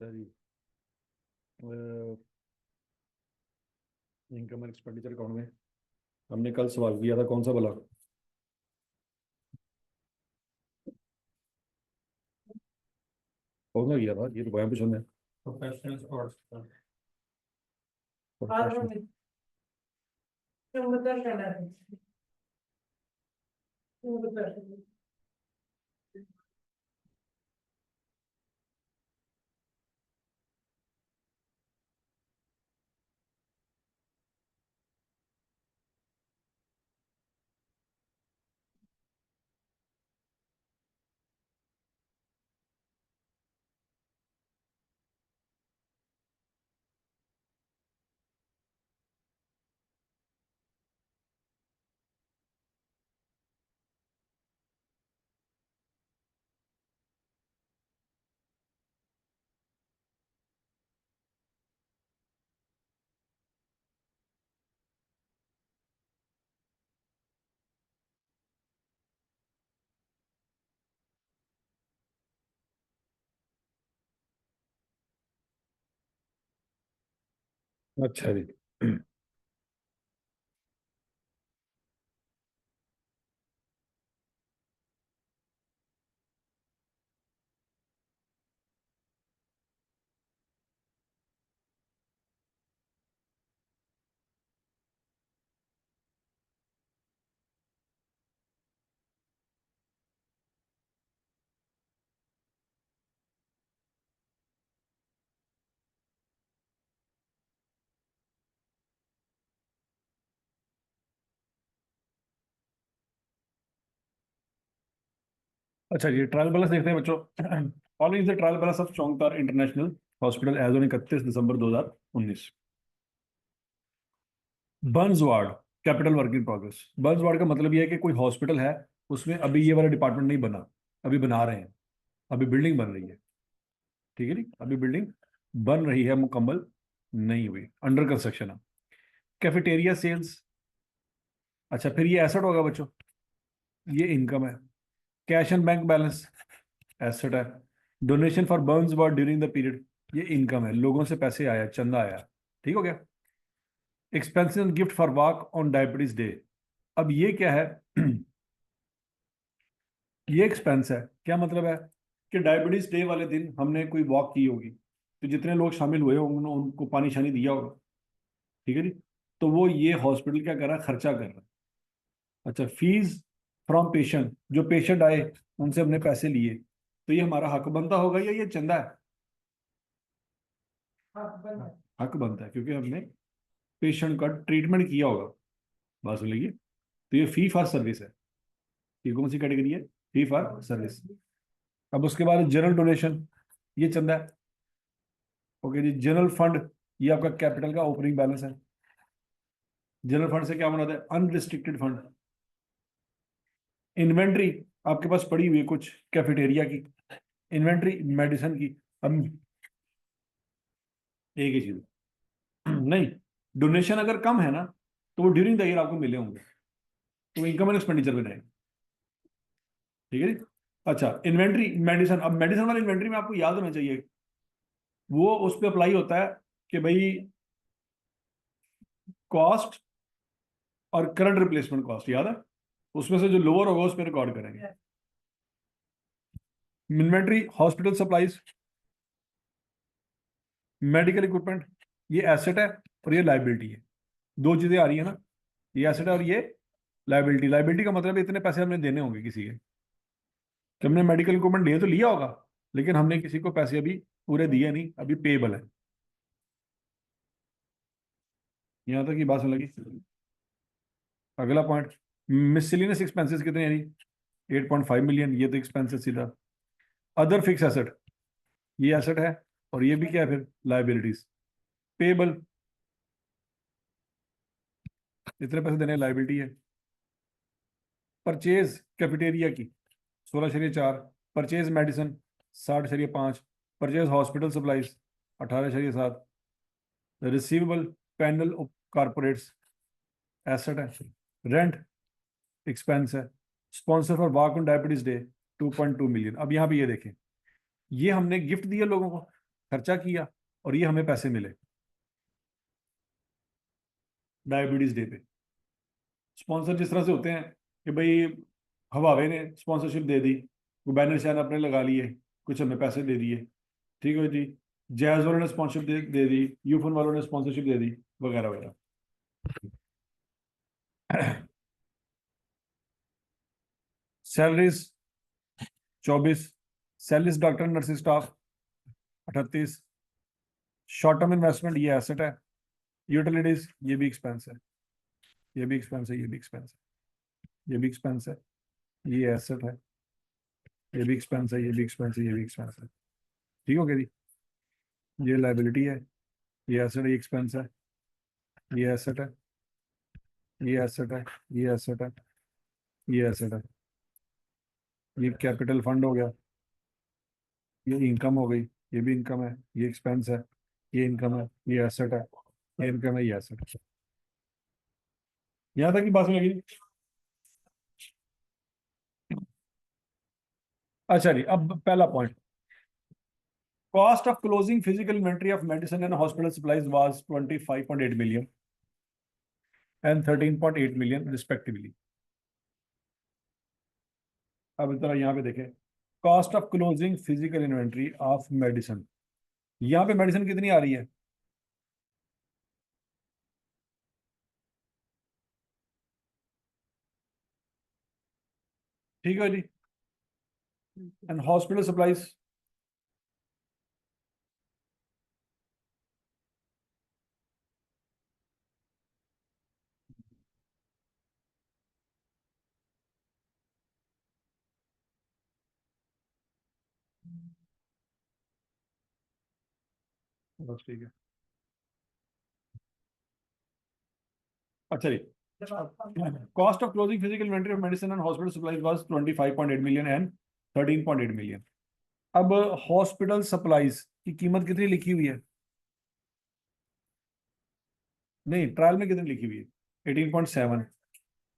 सही। Income and expenditure account में हमने कल सवाल किया था, कौन सा वाला? कौन सा किया था? ये तो बयान पूछना है। Professional sports professional. अच्छा जी। अच्छा जी, ट्रायल बैलेंस देखते हैं बच्चों। Following the trial balance of चौंगतार international hospital as on 31 December 2019। Burns ward, capital work in progress. Burns ward का मतलब यह है कि कोई हॉस्पिटल है, उसमें अभी ये वाला डिपार्टमेंट नहीं बना, अभी बना रहे हैं, अभी बिल्डिंग बन रही है। ठीक है जी, अभी बिल्डिंग बन रही है, मुकम्मल नहीं हुई, अंडर कंस्ट्रक्शन है। Cafeteria sales. अच्छा, फिर ये एसेट होगा बच्चों, ये इनकम है। Cash and bank balance asset है। Donation for burns ward during the period, ये इनकम है, लोगों से पैसे आया, चंदा आया। ठीक हो गया। Expenses and gift for walk on diabetes day. अब ये क्या है? ये एक्सपेंस है। क्या मतलब है? कि डायबिटीज डे वाले दिन हमने कोई वॉक की होगी, तो जितने लोग शामिल हुए होंगे उन्होंने उनको पानी शानी दिया होगा। ठीक है जी। तो वो ये हॉस्पिटल क्या कर रहा है? खर्चा कर रहा है। अच्छा, फीस फ्रॉम पेशेंट, जो पेशेंट आए उनसे हमने पैसे लिए, तो ये हमारा हक बनता होगा या ये चंदा है? हक बनता है, क्योंकि हमने पेशेंट का ट्रीटमेंट किया होगा। बात सुन लीजिए। तो ये फी फॉर सर्विस है। ये कौन सी कैटेगरी है? Fee for service. अब उसके बाद जनरल डोनेशन, ये चंदा है। ओके जी। जनरल फंड, ये आपका कैपिटल का ओपनिंग बैलेंस है। जनरल फंड से क्या बनाता है? Unrestricted fund. इन्वेंट्री आपके पास पड़ी हुई है कुछ कैफेटेरिया की, इन्वेंट्री मेडिसिन की। अब एक ही चीज नहीं, डोनेशन अगर कम है ना, तो वो ड्यूरिंग द ईयर आपको मिले होंगे, तो इनकम एंड एक्सपेंडिचर में रहेगा। ठीक है जी। अच्छा, इन्वेंट्री मेडिसिन, अब मेडिसिन वाली इन्वेंट्री में आपको याद होना चाहिए, वो उस पर अप्लाई होता है कि भाई कॉस्ट और करंट रिप्लेसमेंट कॉस्ट, याद है? उसमें से जो लोअर होगा उस पर रिकॉर्ड करेंगे। Inventory hospital supplies, medical equipment, ये एसेट है और ये लाइबिलिटी है। दो चीजें आ रही है ना, ये एसेट है और ये लाइबिलिटी। लाइबिलिटी का मतलब है इतने पैसे हमने देने होंगे किसी के, कि हमने मेडिकल इक्विपमेंट लिए तो लिया होगा, लेकिन हमने किसी को पैसे अभी पूरे दिए नहीं, अभी पेबल है। यहां तक की बात सुन लगी। अगला पॉइंट, मिसलिनियस एक्सपेंसेस कितने यानी 8.5 मिलियन, ये तो एक्सपेंसेस सीधा। अदर फिक्स एसेट, ये एसेट है और ये भी क्या है फिर? लाइबिलिटीज। पेबल, इतने पैसे देने, लाइबिलिटी है। परचेज कैफेटेरिया की 16.4, purchase medicine 60.5, purchase hospital supplies 18.7, receivable panel of corporates asset है, रेंट एक्सपेंस है, sponsor for walk on diabetes day 2.2 million. अब यहाँ पे ये देखें, ये हमने गिफ्ट दिया लोगों को, खर्चा किया, और ये हमें पैसे मिले डायबिटीज डे पे। स्पॉन्सर जिस तरह से होते हैं कि भाई हवावे ने स्पॉन्सरशिप दे दी, वो बैनर शैन अपने लगा लिए, कुछ हमें पैसे दे दिए, ठीक है जी। जैज वालों ने स्पॉन्सरशिप दे दी, यूफोन वालों ने स्पॉन्सरशिप दे दी, वगैरह वगैरह। Salaries 24, salaries doctor nursing staff 38, short term investment ये एसेट है, यूटिलिटीज ये भी एक्सपेंस है, ये भी एक्सपेंस है, ये भी एक्सपेंस है, ये भी एक्सपेंस है, ये एसेट है, ये भी एक्सपेंस है, ये भी एक्सपेंस है, ये भी एक्सपेंस है। ठीक हो गया जी। ये लाइबिलिटी है, ये एसेट है, ये एक्सपेंस है, ये एसेट है, ये एसेट है, ये एसेट है, ये एसेट है, ये कैपिटल फंड हो गया, ये इनकम हो गई, ये भी इनकम है, ये एक्सपेंस है, ये इनकम है, ये एसेट है, ये इनकम है, ये एसेट है। यहाँ तक की बात लगी। अच्छा जी, अब पहला point, cost of closing physical inventory of medicine and hospital supplies was 25.8 million and 13.8 million respectively. अब जरा यहाँ पे देखें, cost of closing physical inventory of medicine, यहाँ पे मेडिसिन कितनी आ रही है? ठीक है जी। एंड हॉस्पिटल सप्लाईज, बस ठीक है। अच्छा जी, cost of closing physical inventory of medicine and hospital supplies was 25.8 million and 13.8 million. अब हॉस्पिटल सप्लाईज की कीमत कितनी लिखी हुई है? नहीं, ट्रायल में कितनी लिखी हुई है? 18.7।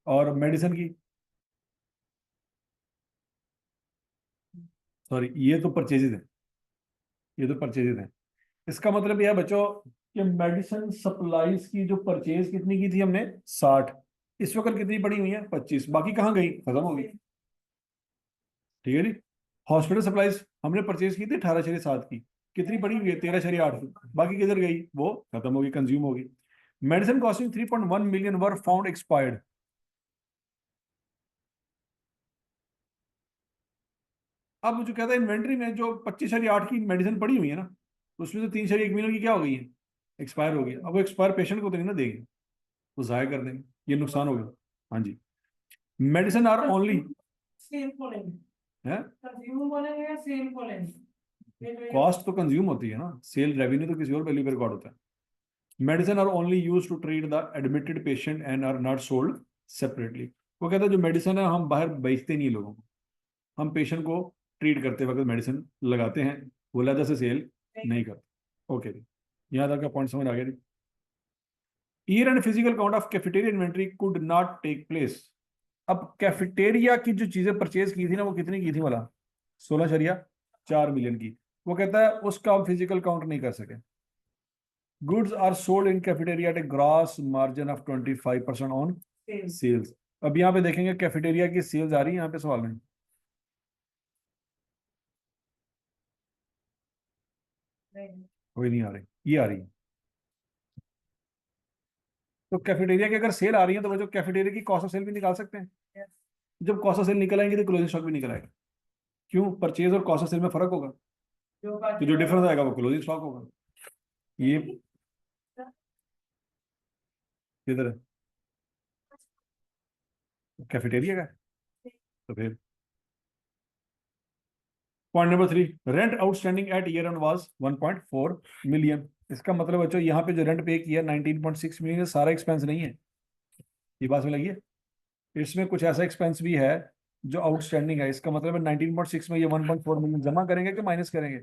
और मेडिसिन की, सॉरी ये तो परचेजेज है, ये तो परचेजेज है। इसका मतलब यह है बच्चों कि मेडिसिन सप्लाईज की जो परचेज कितनी की थी हमने, 60, इस वक्त कितनी पड़ी हुई है, 25, बाकी कहाँ गई, खत्म हो गई। ठीक है जी। हॉस्पिटल सप्लाईज हमने परचेज की थी 18.7 की, कितनी पड़ी हुई है, 13.8 की, बाकी किधर गई, वो खत्म होगी, कंज्यूम होगी। Medicine costing 3.1 million were found expired. अब जो कहता है इन्वेंट्री में जो 25.8 की मेडिसिन पड़ी हुई है ना, उसमें से 3.1 मिलियन की क्या हो गई है, एक्सपायर हो गई है। अब वो एक्सपायर पेशेंट को तो नहीं ना देंगे, वो जाया कर देंगे, ये नुकसान हो गया। हाँ जी। मेडिसिन आर ओनली है, कॉस्ट तो कंज्यूम होती है ना, सेल रेवेन्यू तो किसी और वैल्यू पे रिकॉर्ड होता है। Medicine are only use to treat the admitted patient and are not sold separately. वो कहता है जो मेडिसिन है हम बाहर बेचते नहीं लोगों को, हम पेशेंट को ट्रीट करते वक्त मेडिसिन लगाते हैं, वो अलग से सेल नहीं करते। ओके जी, यहाँ तक का पॉइंट समझ आ गया जी। Year end physical count of cafeteria inventory could not take place. अब कैफेटेरिया की जो चीजें परचेज की थी ना, वो कितनी की थी वाला, 16.4 मिलियन की। वो कहता है उसका हम फिजिकल काउंट नहीं कर सके। Goods are sold in cafeteria at a gross margin of 25% on sales. अब यहाँ पे देखेंगे कैफेटेरिया की सेल्स आ रही है यहाँ पे सवाल में? कोई नहीं आ रही, ये आ रही है। तो कैफेटेरिया की अगर सेल आ रही है तो वो जो कैफेटेरिया की कॉस्ट ऑफ सेल भी निकाल सकते हैं। जब कॉस्ट ऑफ सेल निकल आएंगे तो क्लोजिंग स्टॉक भी निकल आएगा। क्यों? परचेज और कॉस्ट ऑफ सेल में फर्क होगा, तो जो डिफरेंस आएगा वो क्लोजिंग स्टॉक होगा। ये किधर है, कैफेटेरिया का है। तो फिर point number 3, rent outstanding at year and was 1.4 million. इसका मतलब बच्चों यहाँ पे जो रेंट पे किया 19.6 मिलियन, सारा एक्सपेंस नहीं है, ये बात में लगी है। इसमें कुछ ऐसा एक्सपेंस भी है जो आउटस्टैंडिंग है। इसका मतलब है 19.6 में ये 1.4 मिलियन जमा करेंगे कि माइनस करेंगे?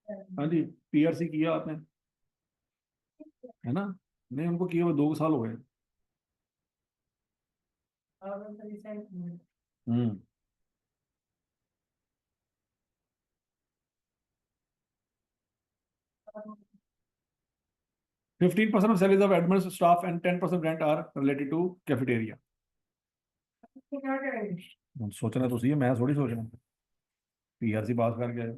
हाँ जी, पीआरसी किया आपने, है ना? नहीं, उनको किए हुए 2 साल हो गए। हम्म। 15% of salaries of admin staff and 10% rent are related to cafeteria. तो क्या करेंगे? सोचना तो सही है, मैं थोड़ी सोच रहा हूँ। पीआरसी पास करके आए।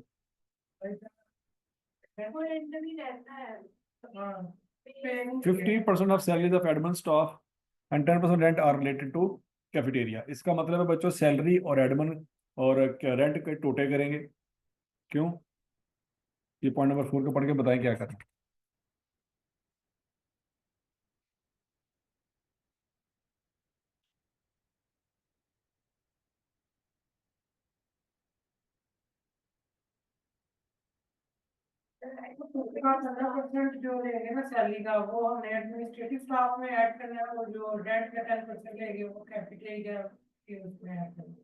15% of salaries of admin staff and 10% rent are related to cafeteria. इसका मतलब है बच्चों, सैलरी और एडमिन और रेंट के टोटे करेंगे। क्यों? ये पॉइंट नंबर 4 को पढ़ के बताएं क्या करना। का 15% जो लेंगे ना सैलरी का, वो हमने एडमिनिस्ट्रेटिव स्टाफ में ऐड करना है, और जो रेंट का 10% लेंगे वो कैफेटेरिया के उसमें ऐड करना है।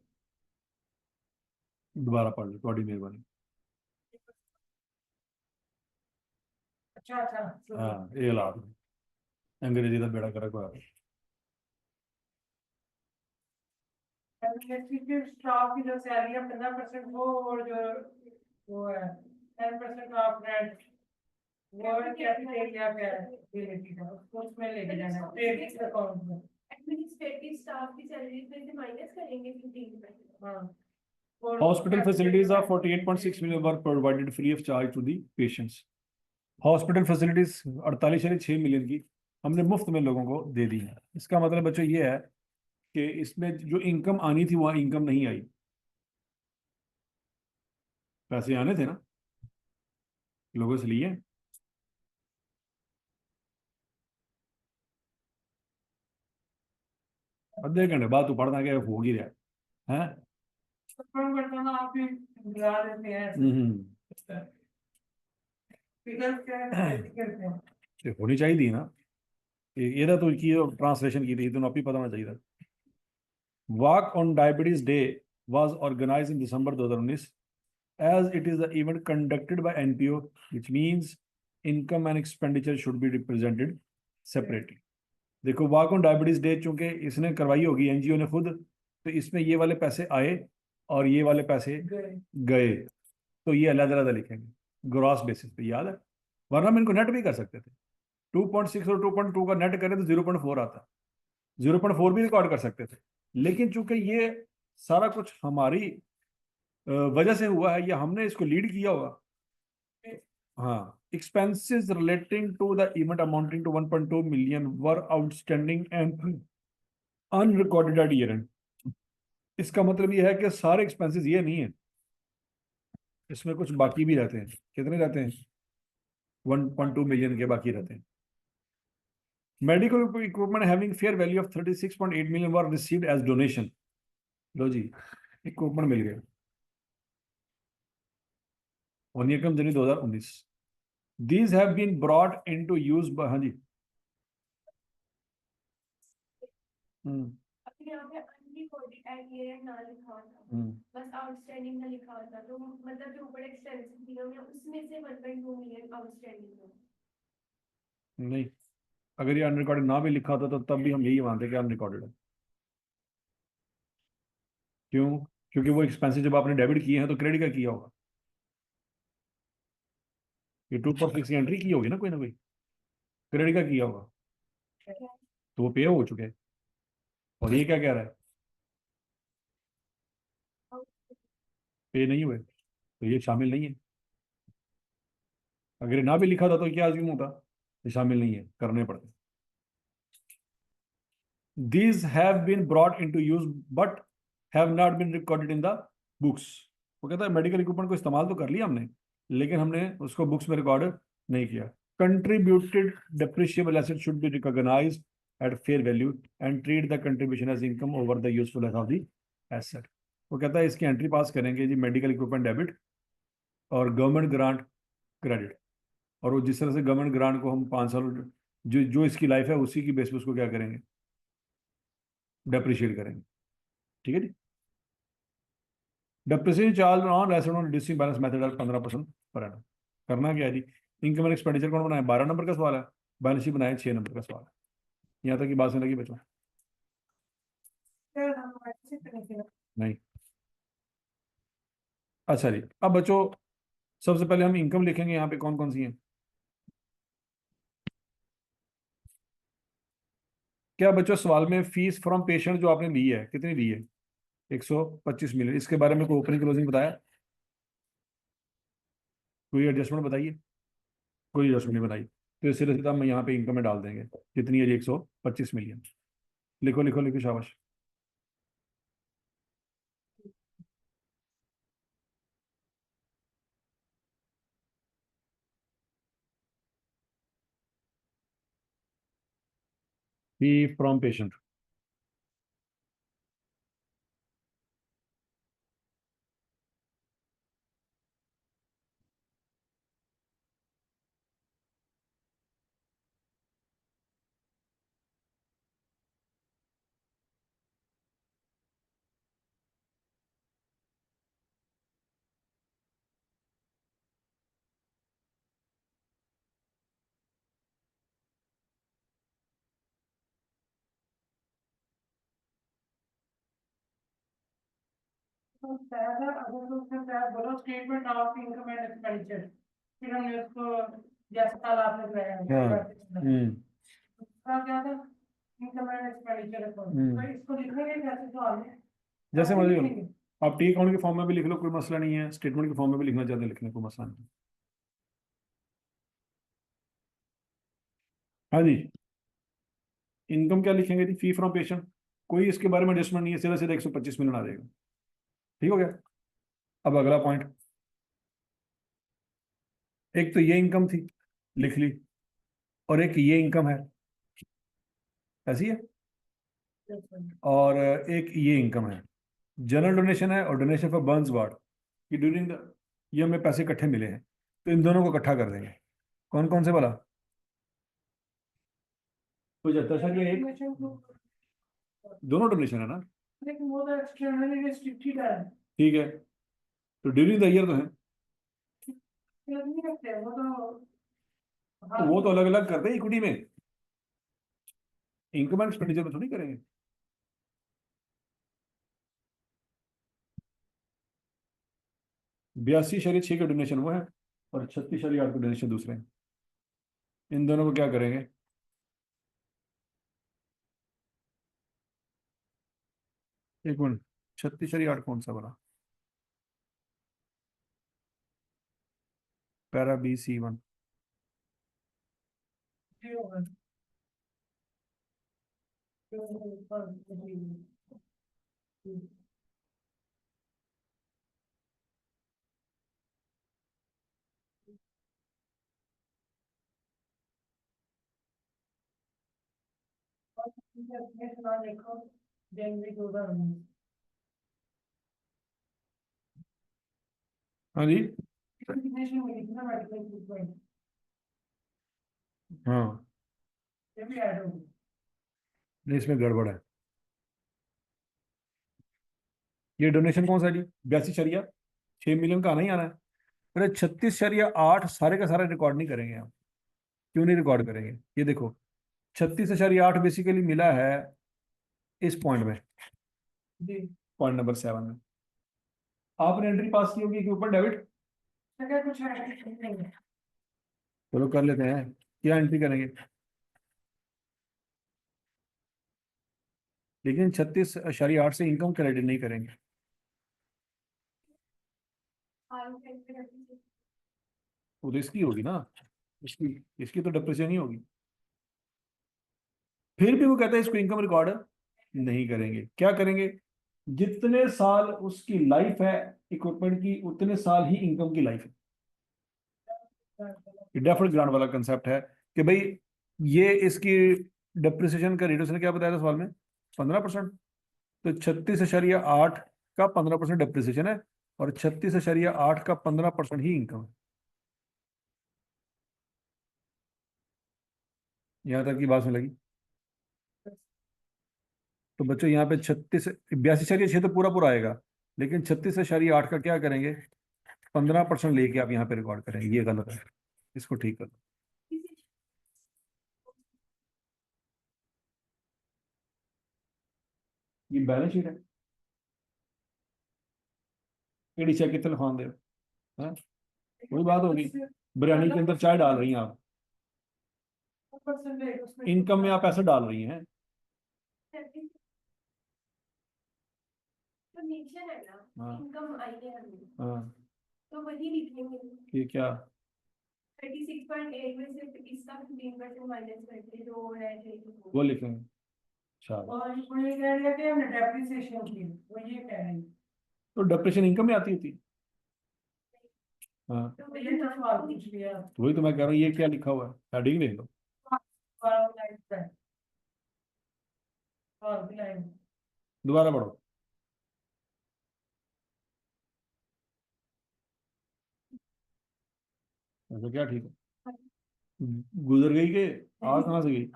दोबारा पढ़ लो, थोड़ी मेहरबानी। अच्छा अच्छा, हाँ ये ला दो। अंग्रेजी का बेड़ा कर रखा है। एडमिनिस्ट्रेटिव स्टाफ की जो सैलरी है 15% वो, और जो वो है 10% ऑफ रेंट, वो कैफेटेरिया का बेनिफिट है, उसमें लेके जाना है सेविंग्स अकाउंट में। एडमिनिस्ट्रेटिव स्टाफ की सैलरी में से माइनस करेंगे 15%। हाँ। Hospital facilities of 48.6 million were provided free of charge to the patients. Hospital facilities 48.6 million की हमने मुफ्त में लोगों को दे दी है। इसका मतलब बच्चों ये है कि इसमें जो इनकम आनी थी वहां इनकम नहीं आई। पैसे आने थे ना लोगों से लिए। आधे घंटे बाद तू पढ़ना क्या हो ही रहा है? आप ही गिरा देते हैं। ये होनी चाहिए थी ना, ये तो की ट्रांसलेशन की थी, तो आप ही पता होना चाहिए था। Walk on diabetes day was organized in December 2019 as it is the event conducted by NPO, which means income and expenditure should be represented separately. देखो, वॉक ऑन डायबिटीज डे चूंकि इसने करवाई होगी एनजीओ ने खुद, तो इसमें ये वाले पैसे आए और ये वाले पैसे गए, तो ये अलग अलग लिखेंगे ग्रॉस बेसिस पे, याद है? वरना हम इनको नेट भी कर सकते थे। 2.6 और 2.2 का नेट करें तो 0.4 आता, 0.4 भी रिकॉर्ड कर सकते थे। लेकिन चूंकि ये सारा कुछ हमारी वजह से हुआ है, या हमने इसको लीड किया होगा। हाँ, expenses relating to the event amounting to 1.2 million were outstanding and unrecorded at year end. इसका मतलब ये है कि सारे एक्सपेंसेस ये नहीं है, इसमें कुछ बाकी भी रहते हैं। कितने रहते हैं? 1.2 मिलियन के बाकी रहते हैं। Medical equipment having fair value of 36.8 million were received as donation. लो जी, इक्विपमेंट मिल गया। और नियम जनवरी 2019। These have been brought into use by, हाँ जी। अभी यहाँ पे अनरिकॉर्डेड एट ईयर एंड ना लिखा था, बस आउटस्टैंडिंग ना लिखा था, तो मतलब जो ऊपर एक्सपेंसेस दिए होंगे उसमें से 1.2 मिलियन आउटस्टैंडिंग है। नहीं, अगर ये अनरिकॉर्डेड ना भी लिखा था तो तब भी हम यही मानते कि अनरिकॉर्डेड है। क्यों? क्योंकि वो एक्सपेंसेस जब आपने डेबिट किए हैं तो क्रेडिट का किया होगा। ये 2.6 की एंट्री की होगी ना कोई, क्रेडिट का किया होगा, तो वो पे हो चुके हैं। और ये क्या कह रहा है? पे नहीं हुए, तो ये शामिल नहीं है। अगर ये ना भी लिखा था तो क्या अज्यूम होता? ये शामिल नहीं है, करने पड़ते। These have been brought into use but have not been recorded in the books. वो कहता है मेडिकल इक्विपमेंट को इस्तेमाल तो कर लिया हमने, लेकिन हमने उसको बुक्स में रिकॉर्ड नहीं किया। Contributed depreciable asset should be recognized at fair value and treat the contribution as income over the usefulness of the asset. वो कहता है इसकी एंट्री पास करेंगे जी, मेडिकल इक्विपमेंट डेबिट और गवर्नमेंट ग्रांट क्रेडिट। और वो जिस तरह से गवर्नमेंट ग्रांट को हम 5 साल जो जो इसकी लाइफ है उसी की बेस पे उसको क्या करेंगे? डेप्रिशिएट करेंगे। ठीक है जी। डेप्रिसिएशन चार्ज ऑन रेसिड on reducing balance method 15% per annum. करना क्या है जी, इनकम एंड एक्सपेंडिचर कौन बनाया, 12 नंबर का सवाल है, बैलेंस शीट बनाया 6 नंबर का सवाल है। यहाँ तक की बात सुन लगी बच्चों? नहीं। अच्छा जी, अब बच्चों सबसे पहले हम इनकम लिखेंगे, यहाँ पे कौन कौन सी है। क्या बच्चों सवाल में फीस फ्रॉम पेशेंट जो आपने ली है कितनी ली है, 125 मिलियन, इसके बारे में कोई ओपनिंग क्लोजिंग बताया, कोई एडजस्टमेंट बताइए, कोई एडजस्टमेंट नहीं बताई, तो ये सीधा सीधा हम यहाँ पे इनकम में डाल देंगे, कितनी है जी, 125 मिलियन। लिखो लिखो लिखो, शाबाश। फी फ्रॉम पेशेंट। तो पहला अगर तो उसने पहला बोलो statement of income and expenditure, फिर हमने उसको जैसा कल आपने बनाया हाँ। उसका क्या था, इनकम एंड एक्सपेंडिचर अकाउंट, तो इसको लिखेंगे कैसे सवाल में, जैसे ऐसे मर्जी लिखेंगे। करो, आप टी अकाउंट के फॉर्म में भी लिख लो, कोई मसला नहीं है, स्टेटमेंट के फॉर्म में भी लिखना चाहते हैं लिखने, कोई मसला नहीं। हाँ जी, इनकम क्या लिखेंगे जी, फी फ्रॉम पेशेंट, कोई इसके बारे में एडजस्टमेंट नहीं है, सीधा सीधा 125 मिलियन आ जाएगा। ठीक हो गया। अब अगला पॉइंट, एक तो ये इनकम थी, लिख ली, और एक ये इनकम है, ऐसी है, और एक ये इनकम है, जनरल डोनेशन है और डोनेशन फॉर बर्न्स वार्ड, कि ड्यूरिंग द, ये हमें पैसे इकट्ठे मिले हैं, तो इन दोनों को इकट्ठा कर देंगे। कौन कौन से वाला, 75 ये एक, दोनों डोनेशन है ना, लेकिन वो तो एक्सटर्नली रिस्ट्रिक्टेड है, ठीक है, तो ड्यूरिंग द ईयर तो है, नहीं रखते वो तो वो तो अलग अलग करते हैं इक्विटी में, इनकम एंड एक्सपेंडिचर में थोड़ी करेंगे। 82.6 का डोनेशन वो है, और 36.8 का डोनेशन दूसरे हैं, इन दोनों को क्या करेंगे, एक मिनट, 36.8 कौन सा बना, पैरा B C1, देखो जनवरी 2019, हाँ जी, डिफिनेशन में लिखना मेडिकल इक्विपमेंट, हाँ, ये भी ऐड होगी। नहीं इसमें गड़बड़ है, ये डोनेशन कौन सा है जी, 82.6 मिलियन का आना ही आना है, अरे 36.8 सारे का सारा रिकॉर्ड नहीं करेंगे हम, क्यों नहीं रिकॉर्ड करेंगे, ये देखो 36.8 बेसिकली मिला है इस पॉइंट में, जी पॉइंट नंबर 7 में, आपने एंट्री पास की होगी कि ऊपर डेबिट, अगर कुछ नहीं है, चलो कर लेते हैं, क्या एंट्री करेंगे, लेकिन 36.8 से इनकम क्रेडिट नहीं करेंगे, वो तो इसकी होगी ना, इसकी इसकी तो डिप्रेशन ही होगी, फिर भी वो कहता है इसको इनकम रिकॉर्ड नहीं करेंगे, क्या करेंगे, जितने साल उसकी लाइफ है इक्विपमेंट की, उतने साल ही इनकम की लाइफ है, डेफर्ड ग्रांट वाला कंसेप्ट है, कि भाई ये इसकी डिप्रिसिएशन का रेट उसने क्या बताया था सवाल में, 15%, तो 36.8 का 15% डिप्रिसिएशन है, और 36.8 का 15% ही इनकम है। यहाँ तक की बात में लगी, तो बच्चों यहाँ पे 36 82.6 तो पूरा पूरा आएगा, लेकिन 36.8 का क्या करेंगे, 15% लेके आप यहाँ पे रिकॉर्ड करें, ये गलत है, इसको ठीक करो। ये बैलेंस शीट है, केड़ी चेक कितने लिखवा दे, वही बात होगी। बिरयानी के अंदर चाय डाल रही हैं आप, इनकम में आप पैसे डाल रही हैं। तो नीचे है ना, हाँ इनकम आई है हमें, हाँ, तो वही लिखेंगे। ये क्या 36.8 में से इसका 15% माइनस करके जो है वो लिखेंगे, अच्छा। और वो ये कह रही है कि हमने डेप्रिसिएशन की, वो ये कह रही है। तो डिप्रेशन इनकम में आती थी। हाँ तो ये तो सवाल पूछ लिया। वही तो मैं कह रहा हूँ, ये क्या लिखा हुआ है, हेडिंग लिख लो। दोबारा पढ़ो। ऐसा क्या ठीक है, गुजर गई के आवाज कहाँ से गई।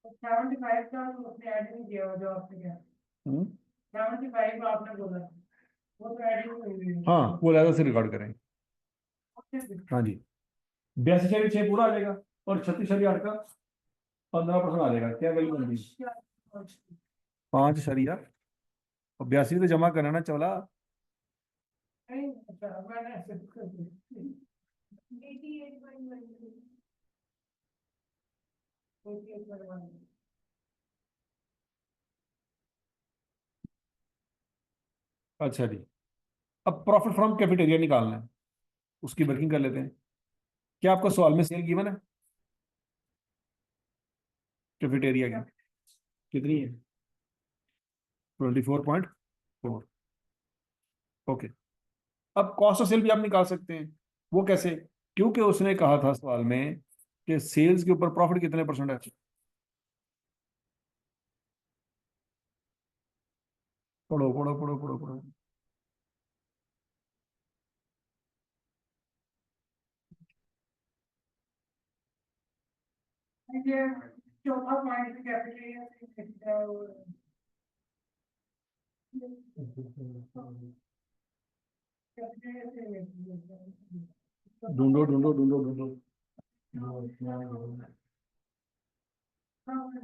सेवेंटी फाइव का उसने ऐड नहीं किया, जो आपने क्या हम्म, 75 आपने बोला, वो तो ऐड ही नहीं हुई है। हाँ वो लहजा से रिकॉर्ड करें। हाँ जी, 82.6 पूरा आ जाएगा और 36.8 का 15% आ जाएगा, क्या वैल्यू बन गई 5 और 82 तो जमा करना ना चला। नहीं, अच्छा, मैंने ऐसे कर दिया। 88.1। अच्छा जी, अब प्रॉफिट फ्रॉम कैफेटेरिया निकालना है, उसकी वर्किंग कर लेते हैं। क्या आपको सवाल में सेल गिवन है कैफेटेरिया की, कितनी है 24.4। ओके, अब कॉस्ट ऑफ सेल भी आप निकाल सकते हैं, वो कैसे, क्योंकि उसने कहा था सवाल में कि सेल्स के ऊपर प्रॉफिट कितने परसेंट है। पढ़ो पढ़ो पढ़ो पढ़ो पढ़ो। ये चौथा पॉइंट कैफेटेरिया से लिखता है वो। कैफेटेरिया से लिखता है। ढूंढो ढूंढो ढूंढो ढूंढो।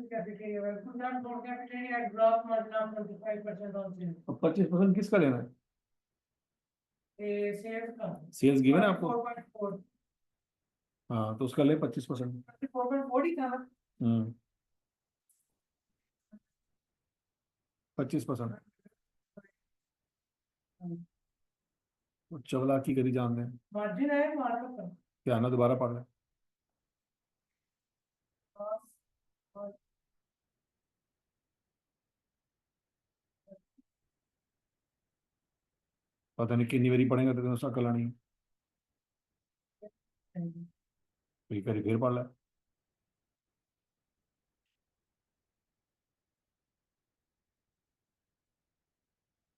कैफेटेरिया है, Gujarat board cafeteria gross margin of 25% on sale. अब 25% किसका लेना है, ये सेल्स का सेल्स गिवन है आपको, 4.4, हाँ तो उसका ले 25%। 4.4 ही था। 25%। चवला की करी जान दें, मार्जिन है मार्केट का। क्या ना दोबारा पढ़ लें। पता नहीं कितनी बारी पढ़ेंगे तो उसका कला नहीं, फिर करी फिर पढ़ लें।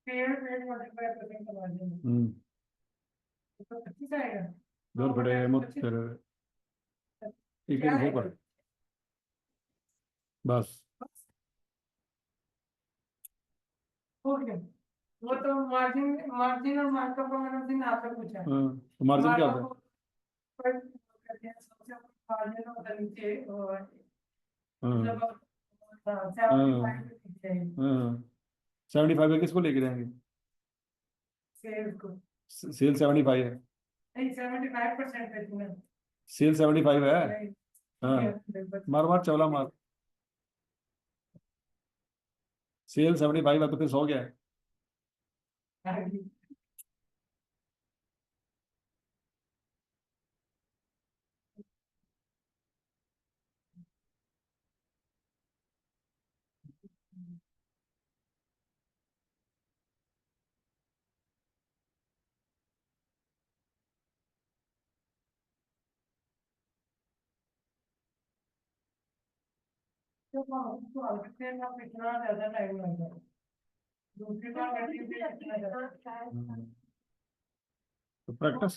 पेड़ पेड़ 25% का मार्जिन है, तो 25 आएगा। जोर फटे मत फिर, एक क्या एक हो है पढ़ बस। ओके, वो तो मार्जिन मार्जिन और मार्कअप का मैंने दिन आपसे पूछा। तो मार्जिन क्या होता है। पर कहते हैं सबसे मार्जिन होता है नीचे, और हाँ जब हाँ 75 हाँ, 75 है, किसको लेके जाएंगे, सेल्स को। सेल 75 है, नहीं, 75% पे थी ना। सेल 75 है। नहीं, हाँ, मार मार चवला मार, सेल 75 है तो फिर 100 क्या है। तो सवाल करते हैं आप, इतना ज्यादा टाइम लग जाए, दूसरी बार करने में इतना ज्यादा तो प्रैक्टिस,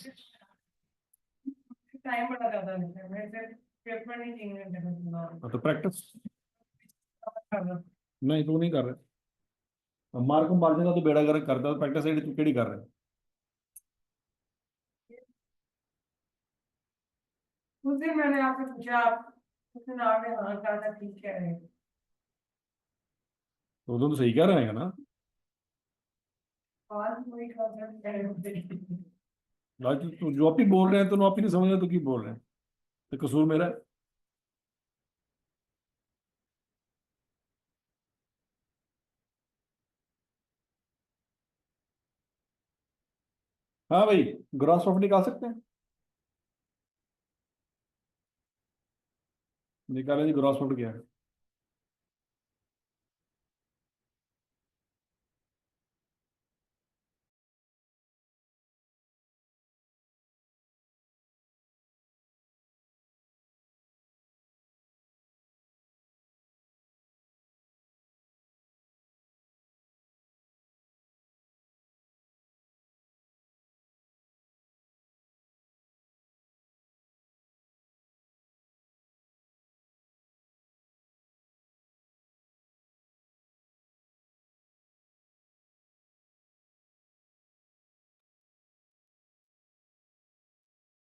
टाइम बड़ा ज्यादा लेता है, मेरे से पेपर नहीं 3 घंटे में पूरा तो प्रैक्टिस कर रहा। नहीं तू नहीं कर रहा, मार को मार देगा तो बेड़ा गर्क करता, तो प्रैक्टिस तू केड़ी कर रहा है। उस दिन मैंने आपसे पूछा, आप उस दिन आपने हाँ कहा था, ठीक कह रहे हैं। तो उधर तो सही कह रहे हैं ना। आज वही कॉन्सेप्ट कह रहे होते। आज तू जो आप ही बोल रहे हैं तो आप ही नहीं समझ रहे तो की बोल रहे हैं, तो कसूर मेरा है। हाँ भाई, ग्रॉस प्रॉफिट निकाल सकते हैं, निकाले जी ग्रॉस प्रॉफिट क्या है।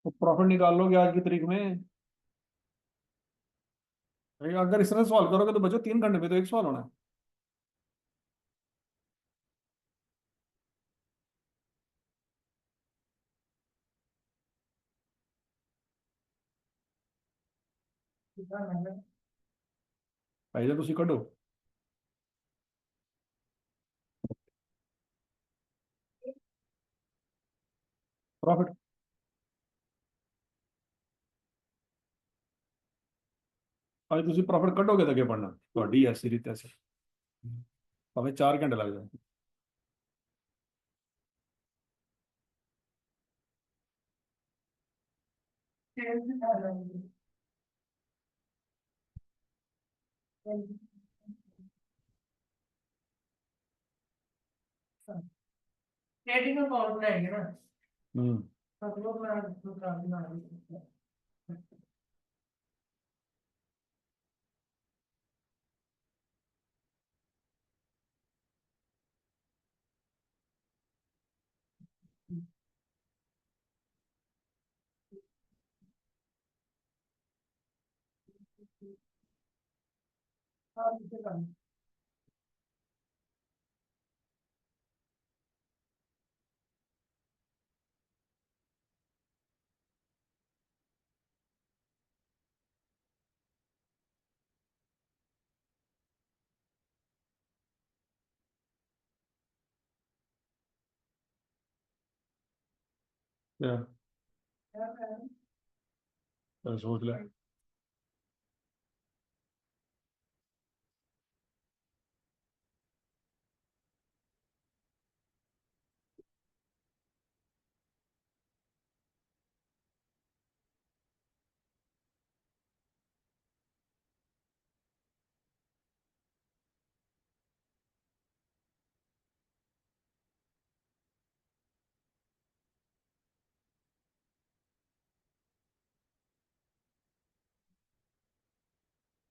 तो प्रॉफिट निकाल लोगे आज की तारीख में। अगर इस तरह सवाल करोगे तो बच्चों 3 घंटे में तो एक सवाल होना है। भाई जब तुम कढ़ो प्रॉफिट, आज तुम प्रॉफिट कटोगे तो क्या पढ़ना थोड़ी ऐसी रीत ऐसे, हमें 4 घंटे लग जाए। ट्रेडिंग अकाउंट बनाएंगे ना, हम्म। सब लोग बना रहे हैं। हाँ, इसे करना। क्या क्या करना? सोच ले।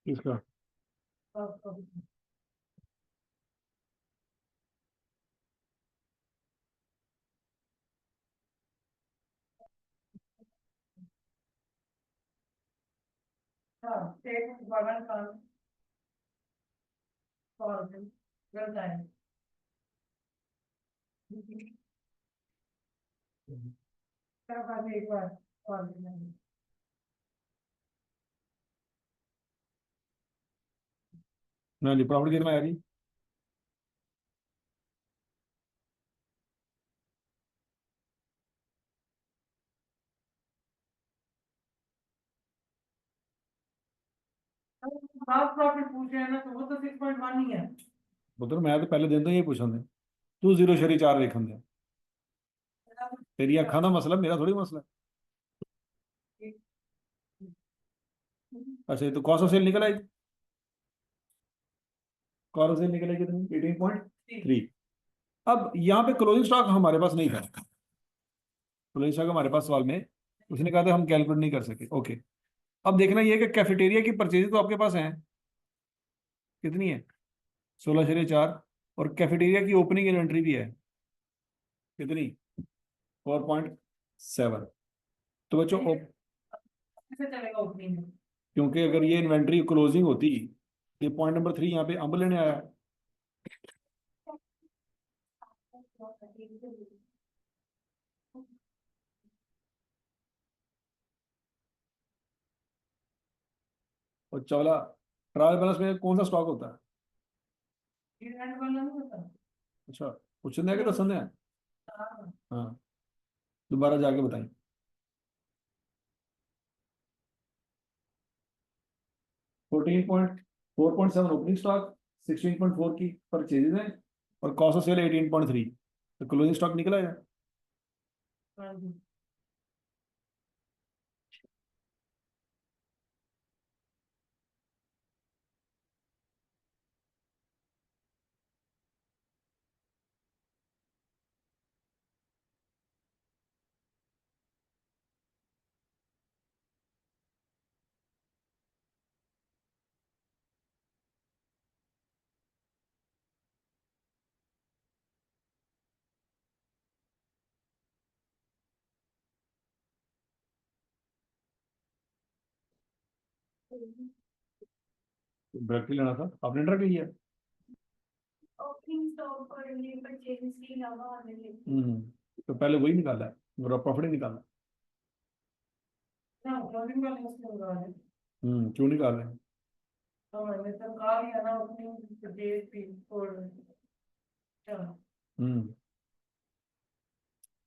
किसका? हाँ, एक बड़ा काम सॉल्व कर जाए। क्या बात है, एक बार सॉल्व करना। ना जी प्रॉफिट कितना है जी? हाफ प्रॉफिट पूछे हैं ना, तो वो तो 6.1 ही है। पुत्र मैं तो पहले दिन तो यही पूछा था, तू जीरो शरी 4 देखन दे, तेरी अखा का मसला मेरा थोड़ी मसला है। अच्छा तो कौन सा सेल निकला है? कौन सा सेल निकला है कितनी? 18.3। अब यहाँ पे क्लोजिंग स्टॉक हमारे पास नहीं था, क्लोजिंग स्टॉक हमारे पास सवाल में उसने कहा था हम कैलकुलेट नहीं कर सके। ओके, अब देखना ये है कि कैफेटेरिया की परचेज तो आपके पास है, कितनी है? 16.4। और कैफेटेरिया की ओपनिंग इन्वेंट्री भी है, कितनी? 4.7। तो बच्चों कैसे चलेगा ओपनिंग में? क्योंकि अगर ये इन्वेंट्री क्लोजिंग होती, ये पॉइंट नंबर 3 यहाँ पे अंब लेने आया, और चौला ट्रायल बैलेंस में कौन सा स्टॉक होता है? ये एंड वाला नहीं होता। अच्छा, क्वेश्चन है कि दसन है? हाँ। हाँ, दोबारा जाके बताएं। 4.7 ओपनिंग स्टॉक, 16.4 की परचेजेज है, और कॉस्ट ऑफ सेल 18.3, तो क्लोजिंग स्टॉक निकला है। हाँ जी। ब्रेक लेना था, आपने ड्रग लिया। ओपनिंग स्टॉक और ये परचेज के अलावा और नहीं। तो पहले वही निकाला है, मेरा प्रॉफिट ही निकाला। ना क्लोजिंग बैलेंस में होगा है। क्यों निकाल रहे हैं? तो मैंने तो कहा लिया ना ओपनिंग परचेज भी और चलो हम्म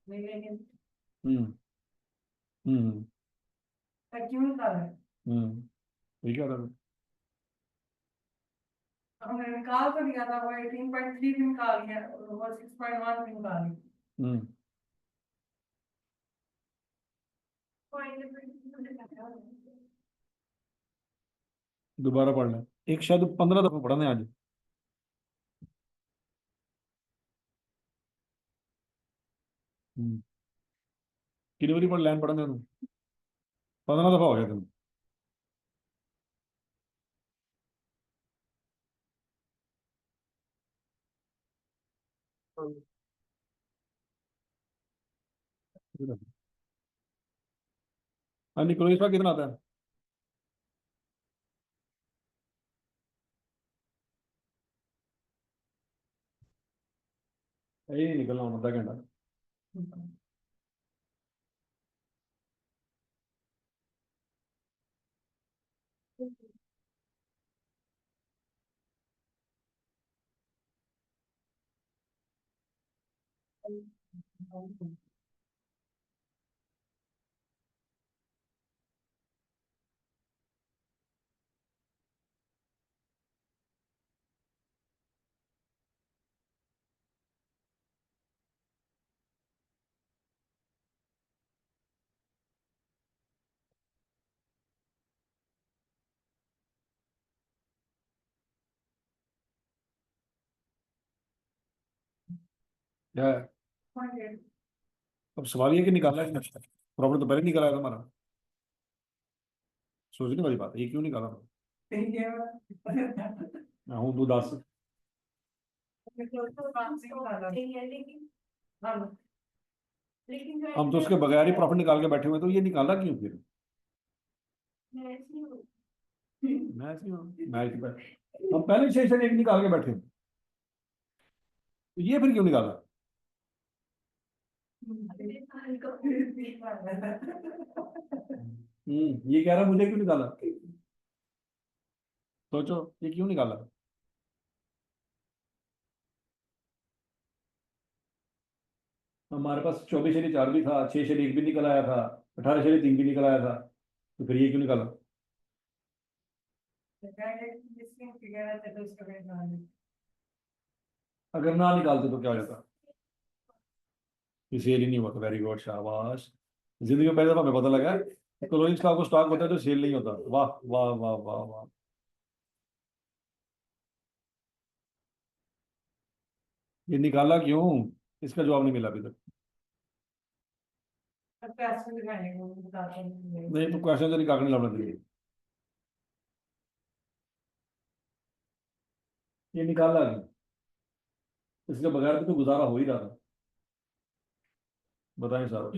नहीं लेंगे। हम्म हम्म पर क्यों निकाला है? ठीक है दादा। हमने निकाल तो लिया था, वो 18.3 भी निकाल लिया और वो 6.1 भी निकाल लिया। हम्म पॉइंट नंबर दोबारा पढ़ लें, एक शायद 15 दफा पढ़ा है आज। हम्म कितनी बारी पढ़ लाइन पढ़ने तुम? 15 दफा हो गया तुम। हाँ, निकोलस का कितना आता है? यही नहीं निकलना हूँ, आधा घंटा। क्या है? अब सवाल ये है कि निकाला है कि नहीं? प्रॉफिट तो पहले निकला है तुम्हारा। सोचने वाली बात है, ये क्यों निकाला था? मैं हूँ तू 10। लेकिन हाँ लेकिन जो हम तो उसके बगैर ही प्रॉफिट निकाल के बैठे हुए, तो ये निकाला क्यों फिर? मैच नहीं हो मैच नहीं हो, मैच हम पहले 6 से 1 निकाल के बैठे हैं, तो ये फिर क्यों निकाला? ये कह रहा मुझे क्यों निकाला? सोचो, ये क्यों निकाला? हमारे पास 24/4 भी था, 6/1 भी निकल आया था, 18/3 भी निकल आया था, तो फिर ये क्यों निकाला? अगर ना निकालते तो क्या हो जाता? ये सेल ही नहीं हुआ, वेरी गुड, शाबाश। जिंदगी में पहली दफा हमें पता लगा क्लोजिंग स्टॉक को स्टॉक होता है तो सेल नहीं होता। वाह वाह वाह वाह वाह। ये निकाला क्यों? इसका जवाब नहीं मिला अभी तक। अब कैसे दिखाएंगे वो बताते हैं। नहीं तो क्वेश्चन तो नहीं कागज लाना चाहिए। ये निकाला नहीं, इसके बगैर भी तो गुजारा हो ही रहा था। बताएं साहब।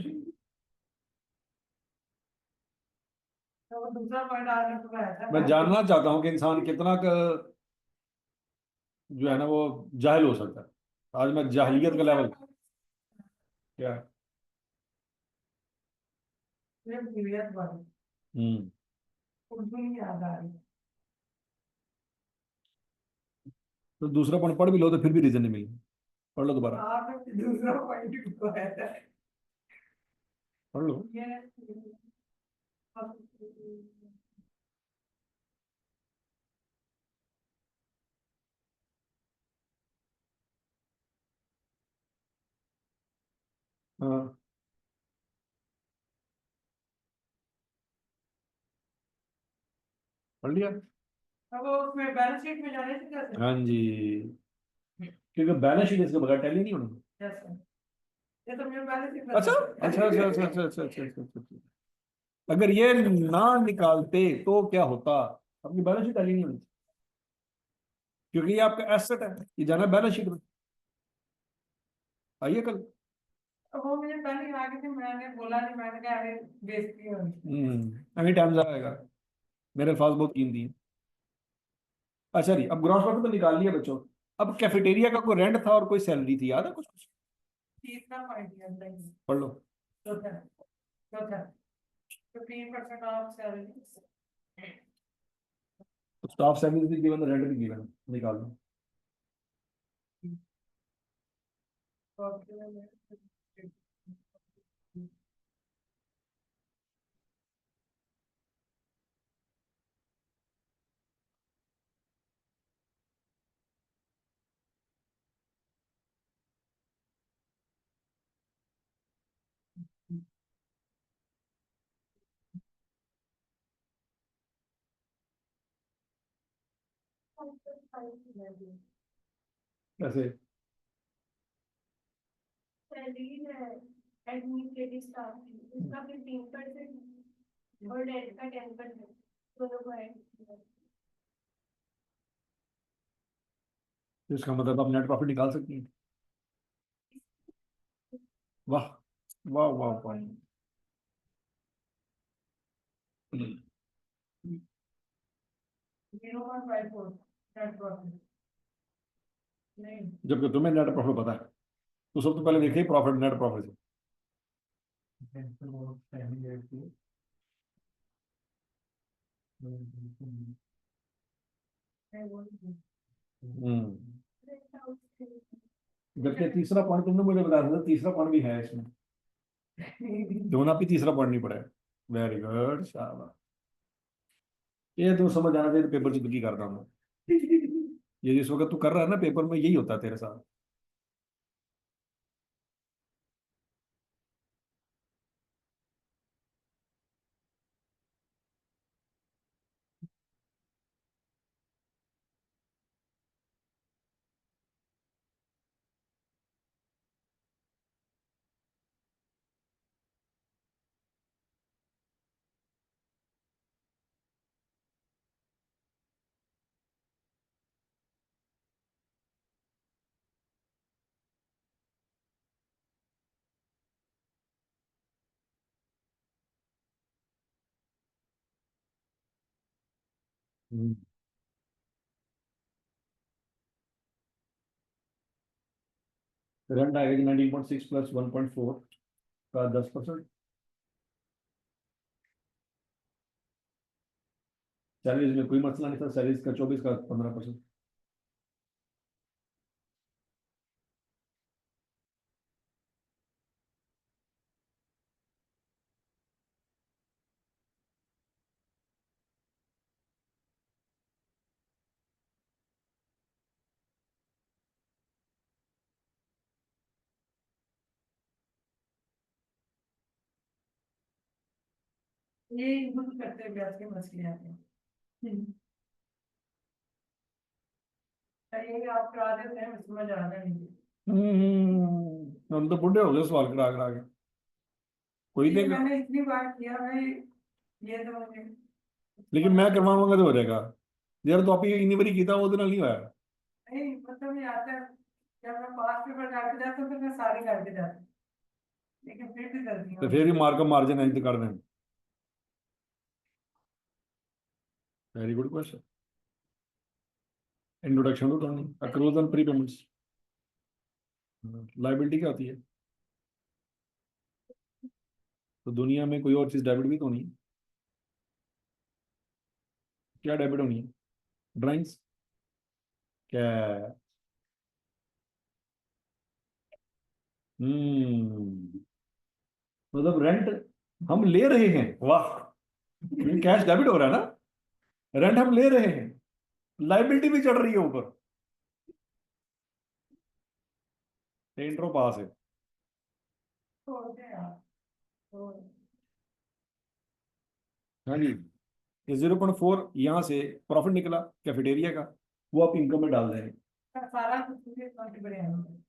तो वो दूसरा पॉइंट आपने बताया था। मैं जानना चाहता हूं कि इंसान कितना जो है ना वो जाहिल हो सकता है। आज मैं जाहिलियत का लेवल क्या है। ये पीरियड वाली हम्म। उर्दू नहीं याद आ रही। तो दूसरा पॉइंट पढ़ भी लो तो फिर भी रीजन नहीं मिलेगा। पढ़ लो दोबारा। आपने दूसरा पॉइंट बताया था। पढ़ लो। ये हाँ पढ़ लिया। अब वो उसमें बैलेंस शीट में जाने से कैसे? हाँ जी, क्योंकि बैलेंस शीट इसके बगैर टैली नहीं होना। जैसे ये तो मेरे बैलेंस शीट में अच्छा था। अच्छा अच्छा अच्छा अच्छा अच्छा अच्छा अच्छा अच्छा अच्छा। अगर ये ना निकालते तो क्या होता। अपनी बैलेंस शीट टैली नहीं होनी, क्योंकि ये आपका एसेट है, ये जाना बैलेंस शीट में। आइए कल। तो वो मुझे पहले आ गई थी, मैंने बोला नहीं, मैंने कहा अरे बेइज्जती होगी। एनी टाइम आएगा। मेरे पास बहुत कीमती है। अच्छा जी, अब ग्रॉस प्रॉफिट तो निकाल लिया बच्चों। अब कैफेटेरिया का कोई रेंट था और कोई सैलरी थी, याद है कुछ कुछ। तीसरा पॉइंट है अंदर। पढ़ लो। चौथा चौथा 15% ऑफ सैलरी। तो स्टाफ सैलरी भी गिवन, रेंट भी गिवन, निकाल लो। कैसे। सैलरी है एडमिनिस्ट्रेटिव स्टाफ की, उसका 15% और रेंट का 10% दोनों को ऐड किया। तो इसका मतलब आप नेट प्रॉफिट निकाल सकती हैं। वाह वाह वाह वाह। 0.54 नेट प्रॉफिट नहीं। जबकि तुम्हें नेट प्रॉफिट पता है, तो सबसे पहले देखिए प्रॉफिट, नेट प्रॉफिट। हम्म। जबकि तीसरा पॉइंट तुमने मुझे बताया था, तीसरा पॉइंट भी है इसमें। दोनों आप ही तीसरा पॉइंट नहीं पढ़ा है। वेरी गुड, शाबाश। ये तो समझ आना चाहिए, पेपर जिंदगी करता हूँ। ये जिस वक्त तू कर रहा है ना पेपर में, यही होता है तेरे साथ। करंट आएगा 19.6 प्लस 1.4 का 10%। सैलरीज में कोई मसला नहीं था, सैलरीज का 24 का 15%। ये यूज करते ब्याज के मसले आते हैं। ये आप करा देते हैं, समझ आ रहा नहीं। हम तो बुढ़े हो गए सवाल करा करा के। कोई ये देगा, मैंने इतनी बार किया भाई, ये तो मुझे लेकिन मैं करवाऊंगा तो हो जाएगा यार। तो आप ये इतनी बारी किया वो नहीं होया। नहीं मतलब ये आता है, जब मैं पास पेपर करके जाता हूँ तो मैं सारी करके जाता हूँ, लेकिन फिर भी गलती तो हो फिर भी मार्क मार्जिन इंत कर दें। Very good question. Introduction to turning accruals and prepayments. Liability क्या होती है? तो दुनिया में कोई और चीज डेबिट भी तो नहीं है। क्या डेबिट होनी है? ड्राइंग्स? क्या? हम्म, मतलब रेंट हम ले रहे हैं, वाह, कैश डेबिट हो रहा है ना, रेंट हम ले रहे हैं, लाइबिलिटी भी चढ़ रही है ऊपर। इंट्रो पास है। तो होते हैं यार। तो हाँ जी, ये 0.4 यहाँ से प्रॉफिट निकला कैफेटेरिया का, वो आप इनकम में डाल रहे हैं। सारा कुछ मुझे काफी बड़े हैं,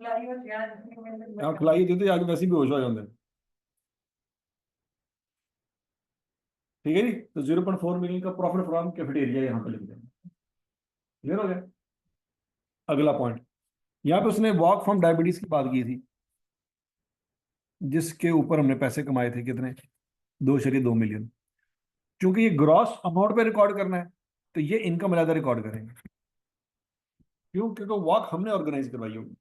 लाई और ध्यान रखने में आप खिलाई देते आगे वैसे भी होश हो जाते हैं। ठीक है जी, तो 0.4 मिलियन का प्रॉफिट फ्रॉम कैफेटेरिया यहाँ पे लिख देंगे। क्लियर हो गया? अगला पॉइंट, यहाँ पे उसने वॉक फ्रॉम डायबिटीज की बात की थी, जिसके ऊपर हमने पैसे कमाए थे कितने, 2.2 मिलियन। क्योंकि ये ग्रॉस अमाउंट पे रिकॉर्ड करना है, तो ये इनकम अलग रिकॉर्ड करेंगे। क्यों? क्योंकि वॉक हमने ऑर्गेनाइज करवाई होगी।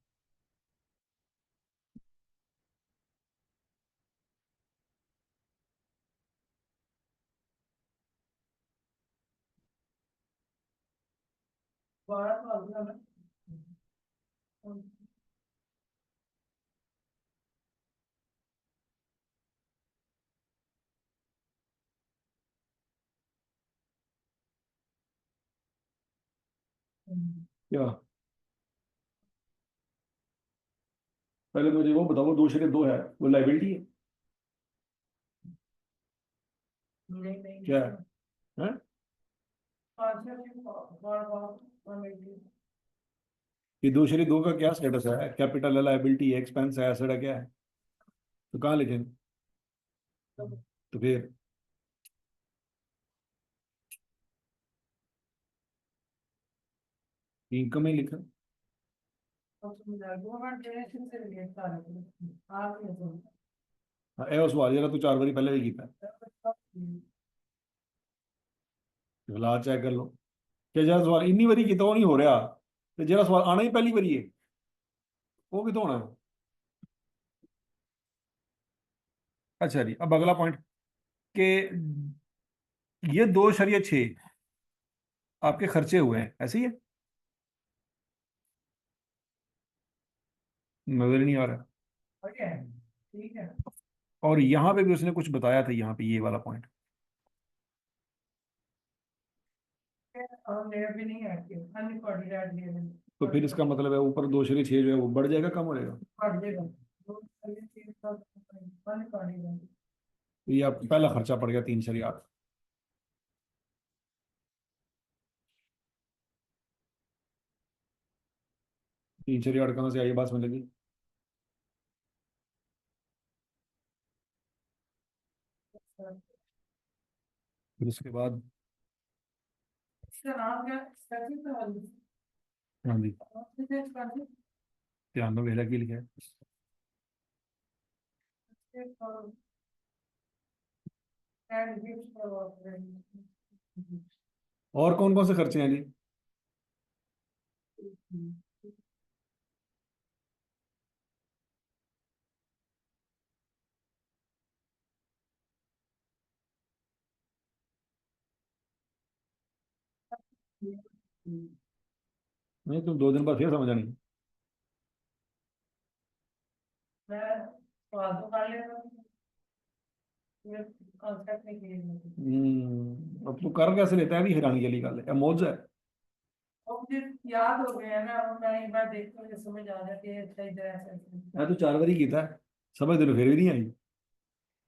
बारह तो अगला में। क्या? पहले मुझे वो बताओ, 2.2 है वो लाइबिलिटी है? नहीं नहीं क्या है? ये 2.2 का क्या स्टेटस है? कैपिटल है, लाइबिलिटी है, एक्सपेंस है, एसेट है, क्या है? तो कहाँ लिखेंगे? तो फिर इनकम ही लिखा। गवर्नमेंट जनरेशन से रिलेट सारे आप ये तो हाँ, ए सवाल जरा तू 4 बारी पहले भी किया, हालात चेक कर लो। क्या जरा सवाल इन्नी बारी किया वो नहीं हो रहा, तो जरा सवाल आना ही पहली बारी है, वो भी तो होना है। अच्छा जी, अब अगला पॉइंट कि ये 2.6 आपके खर्चे हुए हैं, ऐसे ही है? नजर ही नहीं आ रहा। ओके ठीक है। और यहाँ पे भी उसने कुछ बताया था, यहाँ पे ये वाला पॉइंट। और लेयर भी नहीं है कि अनरिकॉर्डेड एड लेयर तो फिर इसका मतलब है ऊपर 2.6 जो है वो बढ़ जाएगा, कम हो जाएगा? बढ़ जाएगा, दो चलिए चीज का अनरिकॉर्डेड है। तो ये आपको पहला खर्चा पड़ गया 3.8। 3.8 कहाँ से आई बात समझ लगी? फिर उसके बाद इसका नाम क्या स्टैटिक तो वाली हाँ जी, कितने स्टैटिक ध्यान दो वेला की लिखा है। And gift for operation. और कौन कौन से खर्चे हैं जी? नहीं, तुम 2 दिन बाद फिर समझ आनी। मैं सवाल तो कर लेता हूँ, ये कॉन्सेप्ट नहीं क्लियर अब तू कर कैसे लेता है भी हैरानी वाली गल है, मौज है। अब मुझे याद हो गया ना, अब मैं एक बार देखता हूँ, मुझे समझ आ जाती है अच्छा इधर ऐसे ऐसे। मैं तो 4 बारी किया है, समझ तेन फिर भी नहीं आई।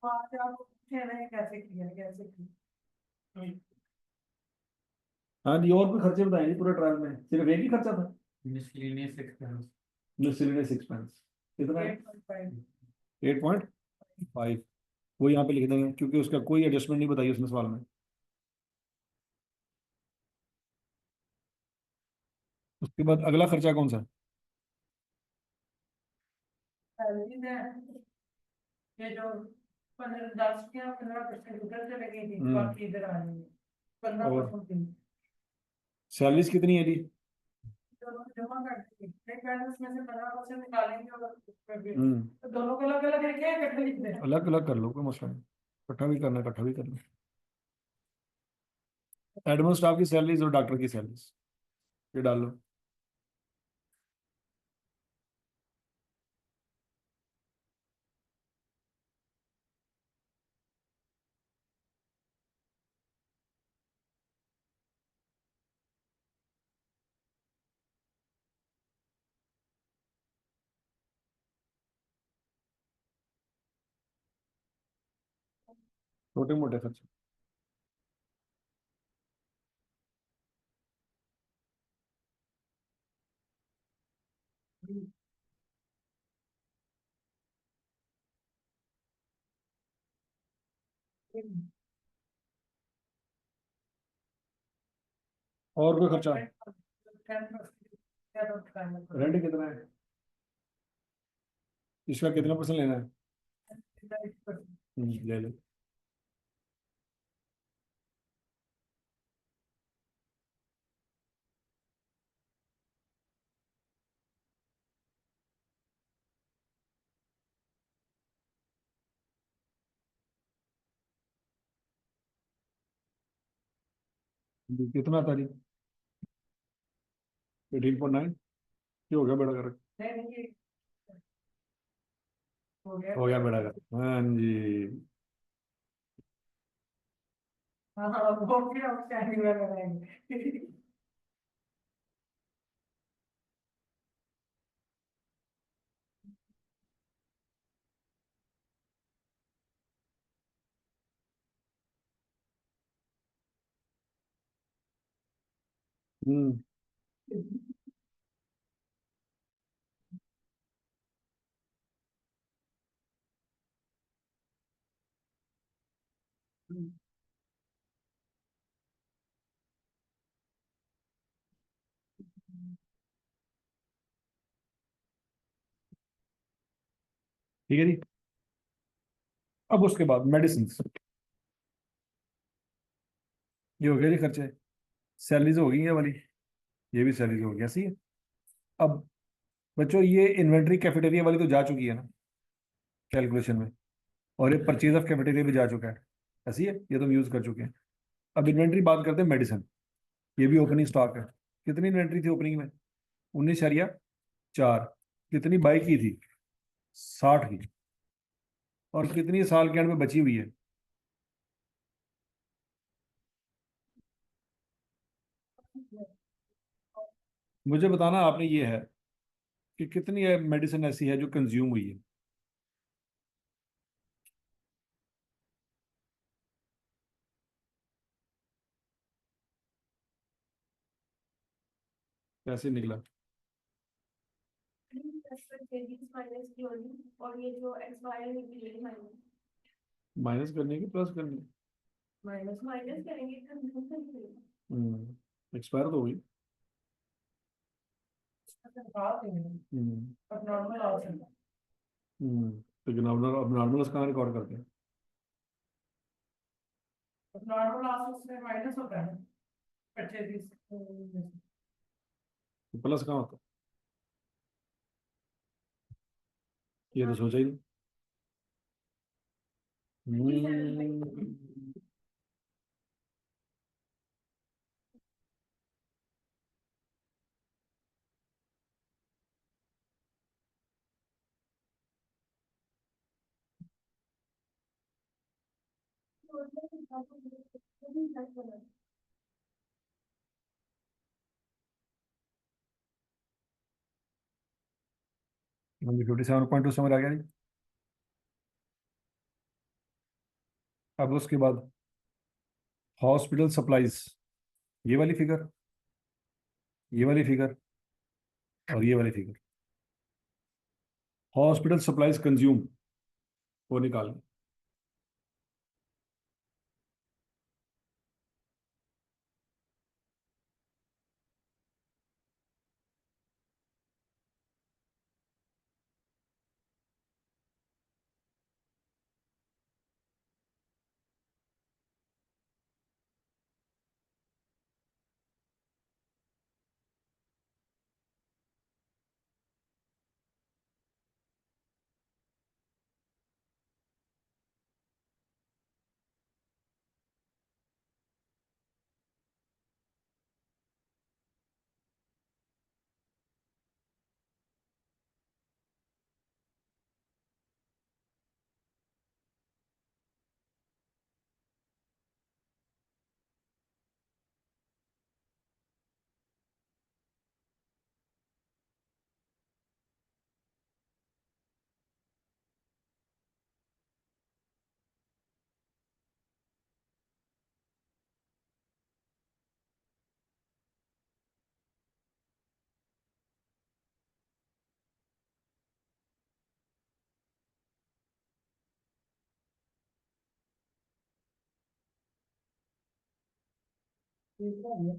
आज आप पूछे ना कैसे किया कैसे किया। हाँ जी, और कोई खर्चे बताए जी पूरे ट्रायल में? सिर्फ एक ही खर्चा था, मिसलेनियस एक्सपेंस मिसलेनियस एक्सपेंस। कितना है? 8.5 8.5। वो यहाँ पे लिख देंगे, क्योंकि उसका कोई एडजस्टमेंट नहीं बताई उसने सवाल में। उसके बाद अगला खर्चा कौन सा है? सैलरी है, ये जो 10 या 15% उधर से लगेगी, बाकी इधर आ जाएंगे और 15%। सैलरीज कितनी है जी? दोनों जमा कर देंगे, एक बैलेंस में से 15% निकालेंगे और उसमें भी हम्म तो दोनों को अलग अलग लिखे हैं, इकट्ठे लिख दें। अलग अलग कर लो, कोई मसला नहीं, इकट्ठा भी करना है इकट्ठा भी करना है। एडमिन स्टाफ की सैलरीज और डॉक्टर की सैलरीज ये डाल लो। छोटे मोटे खर्चे। और कोई खर्चा? 10% रेंट कितना है? इसका कितना परसेंट लेना है? ले लो। कितना आता जी? 18.9। ये हो गया बेड़ा कर। नहीं, हो गया। हो गया बेड़ा कर, हाँ जी। हाँ हाँ, वो भी हम स्टैंडिंग में लगाएंगे। हम्म ठीक है जी। अब उसके बाद मेडिसिन, ये हो गया जी खर्चे। सैलरीज हो गई ये वाली, ये भी सैलरीज हो गई, ऐसी है। अब बच्चों ये इन्वेंट्री कैफेटेरिया वाली तो जा चुकी है ना कैलकुलेशन में, और ये परचेज ऑफ कैफेटेरिया भी जा चुका है, ऐसी है, ये तो हम यूज कर चुके हैं। अब इन्वेंट्री बात करते हैं मेडिसिन, ये भी ओपनिंग स्टॉक है। कितनी इन्वेंट्री थी ओपनिंग में? 19.4। कितनी बाई की थी? 60 की। और कितनी साल के एंड में बची हुई है? मुझे बताना आपने ये है कि कितनी मेडिसिन ऐसी है जो कंज्यूम हुई है। कैसे निकला? 10% माइनस क्लोरीन और ये जो एक्सपायर है माइनस माइनस करने की प्लस करने की? माइनस माइनस करेंगे तो एक्सपायर तो हुई। बात है, हम्म अब नॉर्मल ऑप्शन। लेकिन अब नॉर्मल कहाँ रिकॉर्ड करते हैं? अब नॉर्मल ऑप्शन से माइनस होता है, अच्छे चीज। प्लस कहाँ होता है? ये तो सोचा ही नहीं। हम्म, मुझे 57.2 समझ आ गया जी। अब उसके बाद हॉस्पिटल सप्लाईज, ये वाली फिगर, ये वाली फिगर, और ये वाली फिगर। हॉस्पिटल सप्लाईज कंज्यूम, वो निकालें। ठीक है।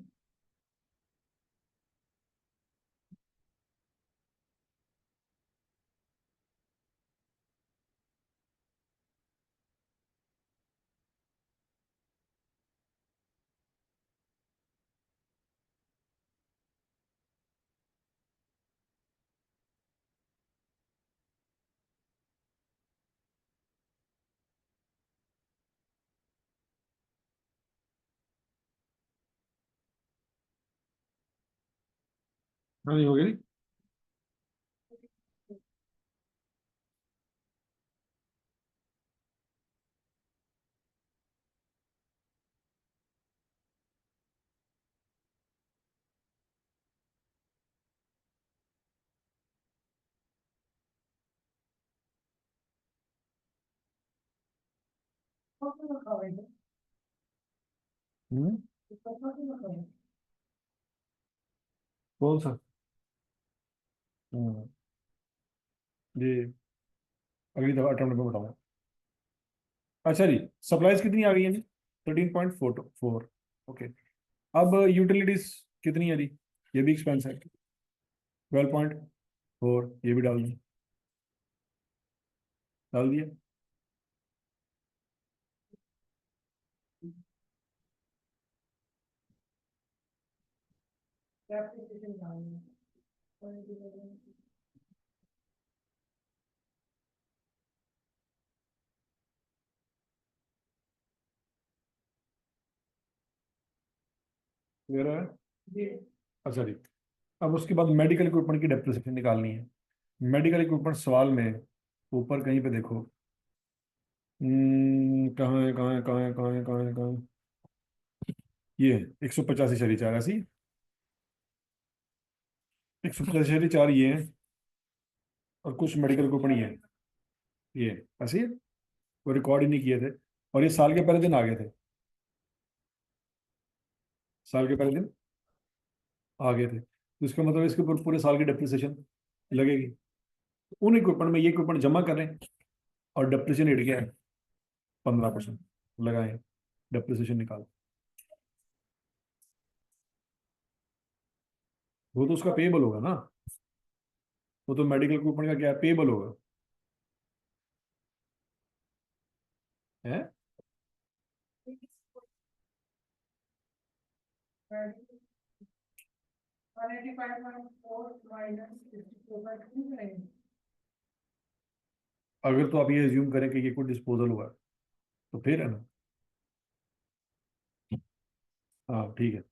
हाँ जी, हो गई। कौन सा खावे थे? हम्म। कौन सा खावे? कौन सा? हम्म। जी, अगली दफा अटेम्प्ट में बताऊंगा। अच्छा जी, सप्लाईज कितनी आ गई है जी? 13.44। ओके। अब यूटिलिटीज कितनी है जी? ये भी एक्सपेंस है। 12.4, ये भी डाल दी, डाल दिया। एप्लीकेशन डालनी है। मेरा है। जी। अच्छा जी, अब उसके बाद मेडिकल इक्विपमेंट की डेप्रिसिएशन निकालनी है। मेडिकल इक्विपमेंट सवाल में ऊपर कहीं पे देखो। कहाँ है, कहाँ है, कहाँ है, कहाँ है, कहाँ है, कहाँ है? ये 185 ऐसी। 185 ये है, और कुछ मेडिकल इक्विपमेंट ये है, ये ऐसे ही है। वो रिकॉर्ड ही नहीं किए थे, और ये साल के पहले दिन आ गए थे। साल के पहले दिन आ गए थे, तो इसका मतलब इसके ऊपर पूरे साल की डेप्रिसिएशन लगेगी। उन इक्विपमेंट में ये इक्विपमेंट जमा करें, और डेप्रिसिएशन हिट गया है 15%, लगाएं, डेप्रिसिएशन निकाल। वो तो उसका पेएबल होगा ना, वो तो मेडिकल इक्विपमेंट का क्या है, पेएबल होगा। है। 185.4 माइनस 64.2 करेंगे। अगर तो आप ये एज्यूम करें कि ये कोई डिस्पोजल हुआ है, तो फिर है ना। हाँ ठीक है।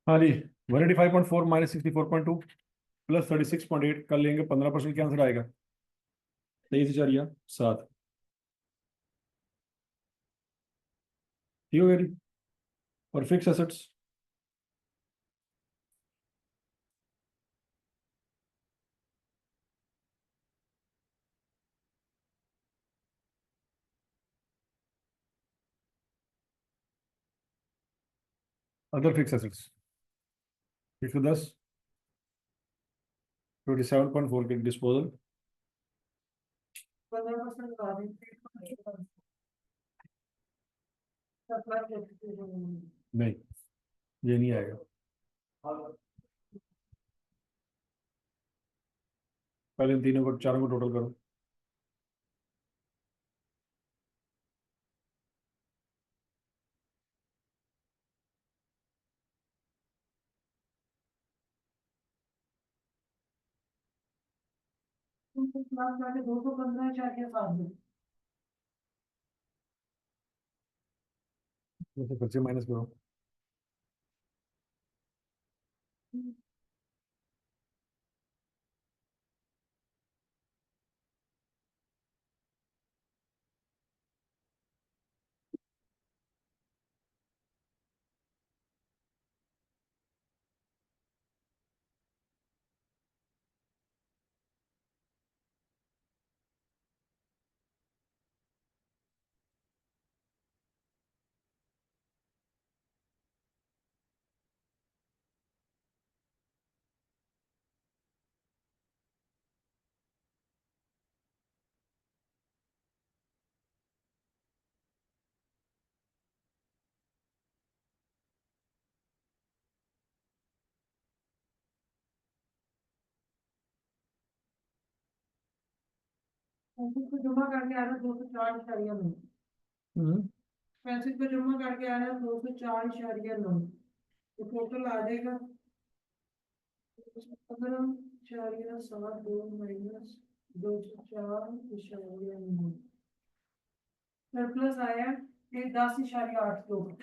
हाँ जी, 185.4 माइनस 64.2 प्लस 36.8 कर लेंगे, 15% क्या आंसर आएगा? 23,7। ठीक हो गया जी। और fix assets, other fix assets 110, 27.4 के डिस्पोजल, 15% लगा देते हैं। नहीं ये नहीं आएगा। पहले इन तीनों को, चारों को टोटल करो। क्लास जाके 215.7। जैसे खर्चे माइनस करो। पैंतीस को जमा करके आ रहा है 204.9। हम्म। 35 को जमा करके आ रहा है 204.9। तो टोटल आ जाएगा 15.72 माइनस 204.9। सरप्लस आया ये 10.82।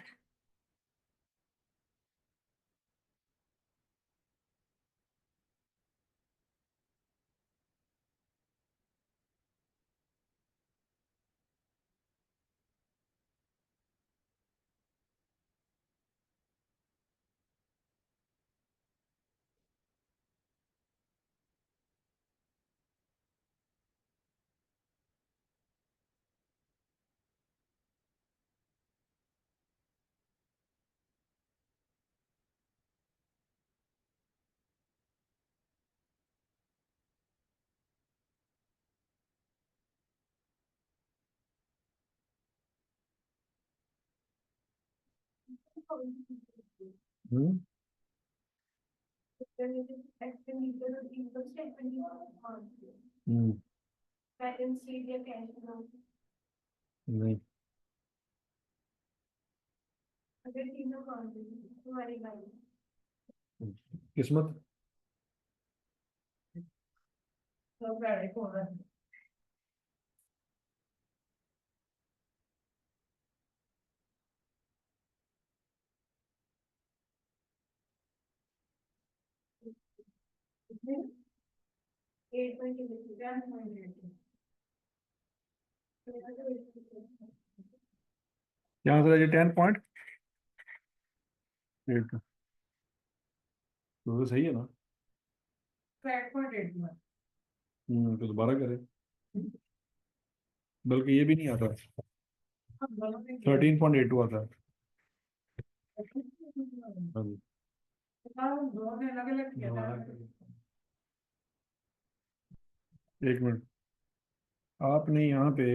हम्म। हम्म। नहीं, किस्मत। सब डायरेक्ट हो रहा है। कितने? 10.8। क्या आंसर है जी? 10.8। तो सही है ना? 8.8 में। तो दोबारा करें, बल्कि ये भी नहीं आता, अब दोनों में क्या 13.82 आता है। है? हाँ जी। बताओ, दोनों ने अलग अलग किया था। एक मिनट, आपने यहाँ पे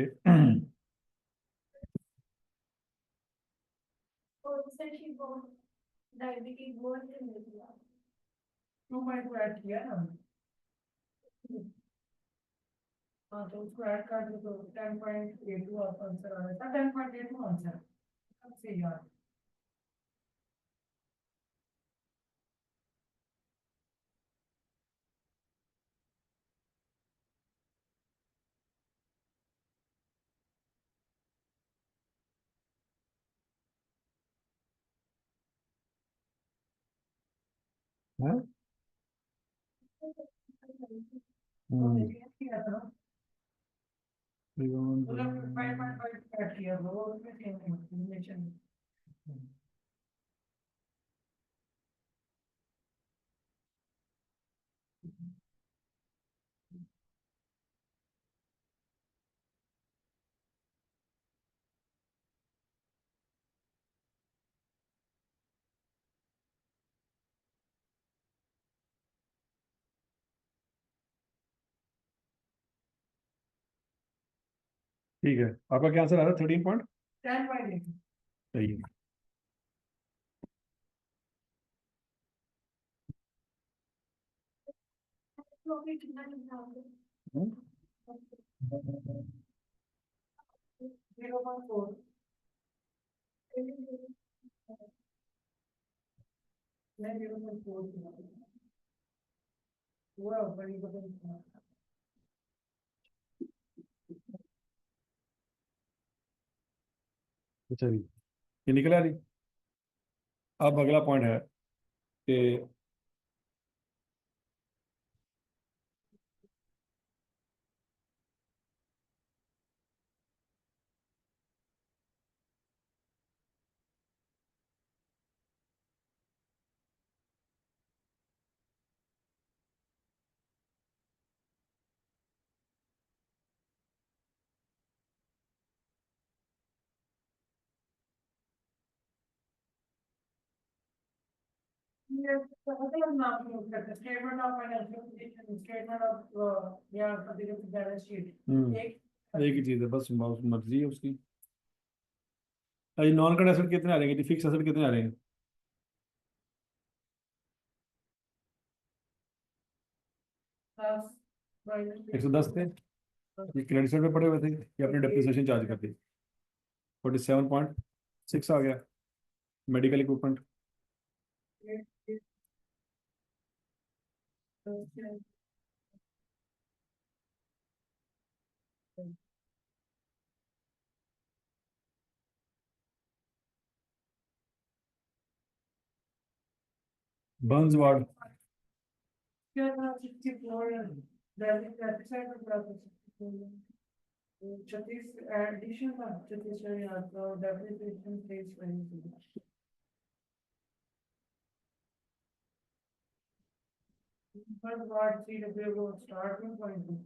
डायबिटीज बहुत से मिल गया। 2.2 ऐड किया ना। हाँ तो उसको ऐड कर दो तो 10.82 आपका आंसर आ रहा था। 10.82 आंसर अब सही यार। है। हम्म, मतलब 5.5 स्टार्ट किया वो उसमें सेम रिलेशन। ठीक है, आपका क्या आंसर आ रहा है? 13 पॉइंट 10.8। सही है। तो अभी कितना निकालोगे? हम्म, 0.4। नहीं 0.4 पूरा बड़ी बटन। अच्छा जी, ये निकल आ रही। अब अगला पॉइंट है कि ये मतलब नाम यूज करते हैं, statement of financial position, statement of या सर्टिफिकेट बैलेंस शीट एक ही चीज़ है, बस मर्जी है उसकी। नॉन करंट एसेट कितने आ रहे हैं? फिक्स एसेट कितने आ रहे हैं? 110 थे। ये क्रेडिट साइड पे पड़े हुए थे, ये अपने डेप्रिसिएशन चार्ज कर दी। 47.6 आ गया। मेडिकल इक्विपमेंट बर्न्स वार्ड क्या था 64 दैनिक वेबसाइट पर प्राप्त 36 एडिशन था 36 यार तो डेप्रिसिएशन फेस करेंगे। First what CW starting point is.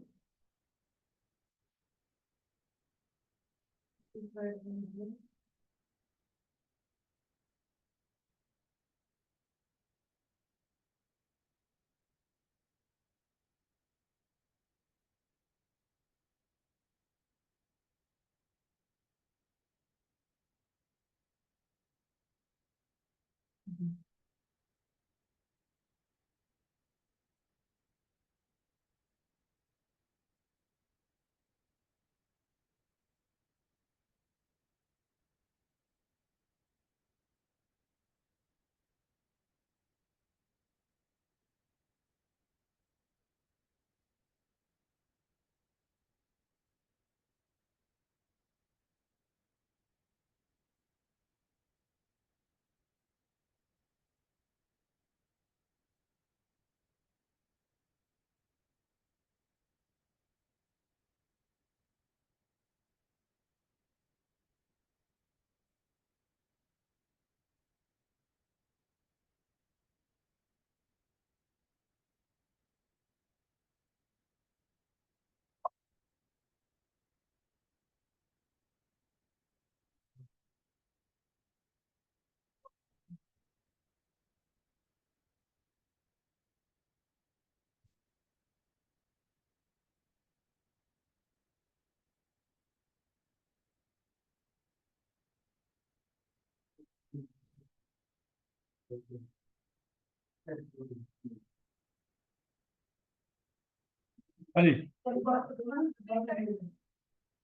हाँ जी।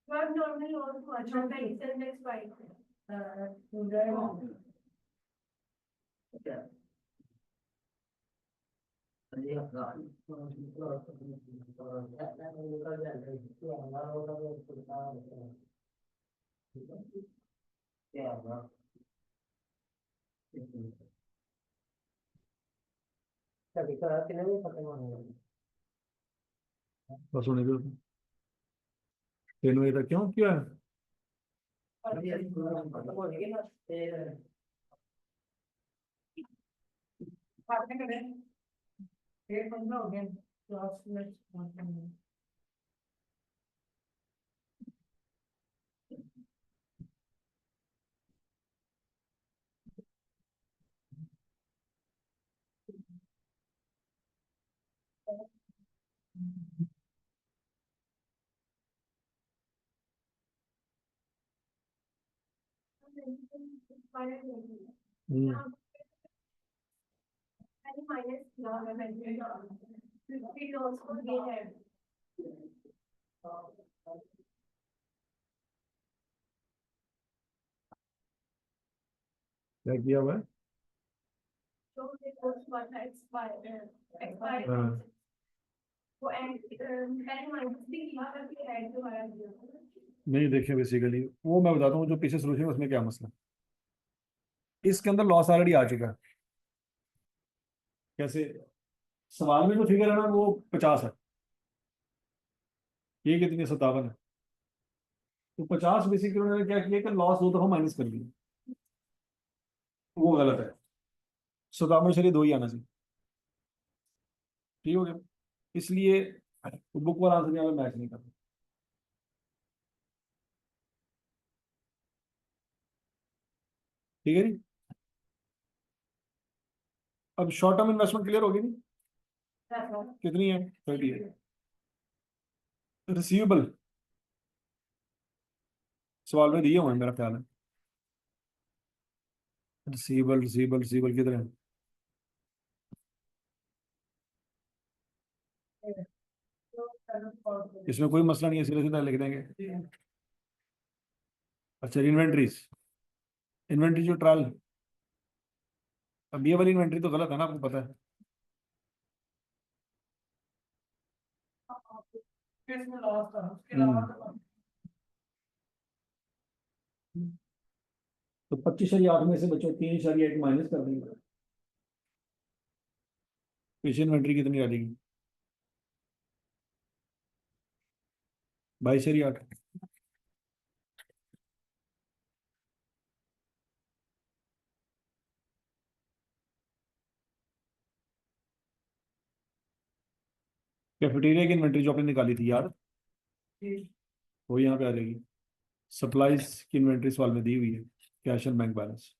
Not normally also अच्छा का Excel next file. बस होने दो, 3 बजे तक क्यों किया है? बात नहीं करें, 1 15 हो गए, क्लास में हम्म, minus now I mentioned it also gain add. क्या किया हुआ है? So it goes for expired हाँ, वो एंड पहले माइनस भी किया करके ऐड दोबारा दिया नहीं देखिए, बेसिकली वो मैं बताता हूँ जो पीछे सोल्यूशन है उसमें क्या मसला है। इसके अंदर लॉस ऑलरेडी आ चुका है। कैसे? सवाल में जो फिगर है ना वो 50 है, ये कितनी 57 है। तो 50 बेसिकली उन्होंने क्या किया कि लॉस 2 दफा माइनस कर दिया, वो गलत है। 57 चलिए 2 ही आना चाहिए, ठीक हो गया। इसलिए बुक वाला आंसर यहाँ पे मैच नहीं करता, ठीक है जी। अब शॉर्ट टर्म इन्वेस्टमेंट क्लियर होगी नहीं? कितनी है? 30 है। रिसीवेबल सवाल में दिए हुए हैं मेरा ख्याल है। रिसीवेबल रिसीवेबल रिसीवेबल किधर है? इसमें कोई मसला नहीं है, सीधे सीधा लिख देंगे। अच्छा, इन्वेंट्रीज, इन्वेंट्री जो ट्रायल, अब ये वाली इन्वेंट्री तो गलत है ना, आपको पता है। इसमें लॉस था, उसके हम्म। अलावा तो 25,8 में से बच्चों 3,8 माइनस कर देंगे, पीछे इन्वेंट्री कितनी डालेगी? 22,8। कैफेटेरिया की इन्वेंट्री जो आपने निकाली थी यार, वो यहाँ पे आ जाएगी। सप्लाईज की इन्वेंट्री सवाल में दी हुई है, cash and bank balance.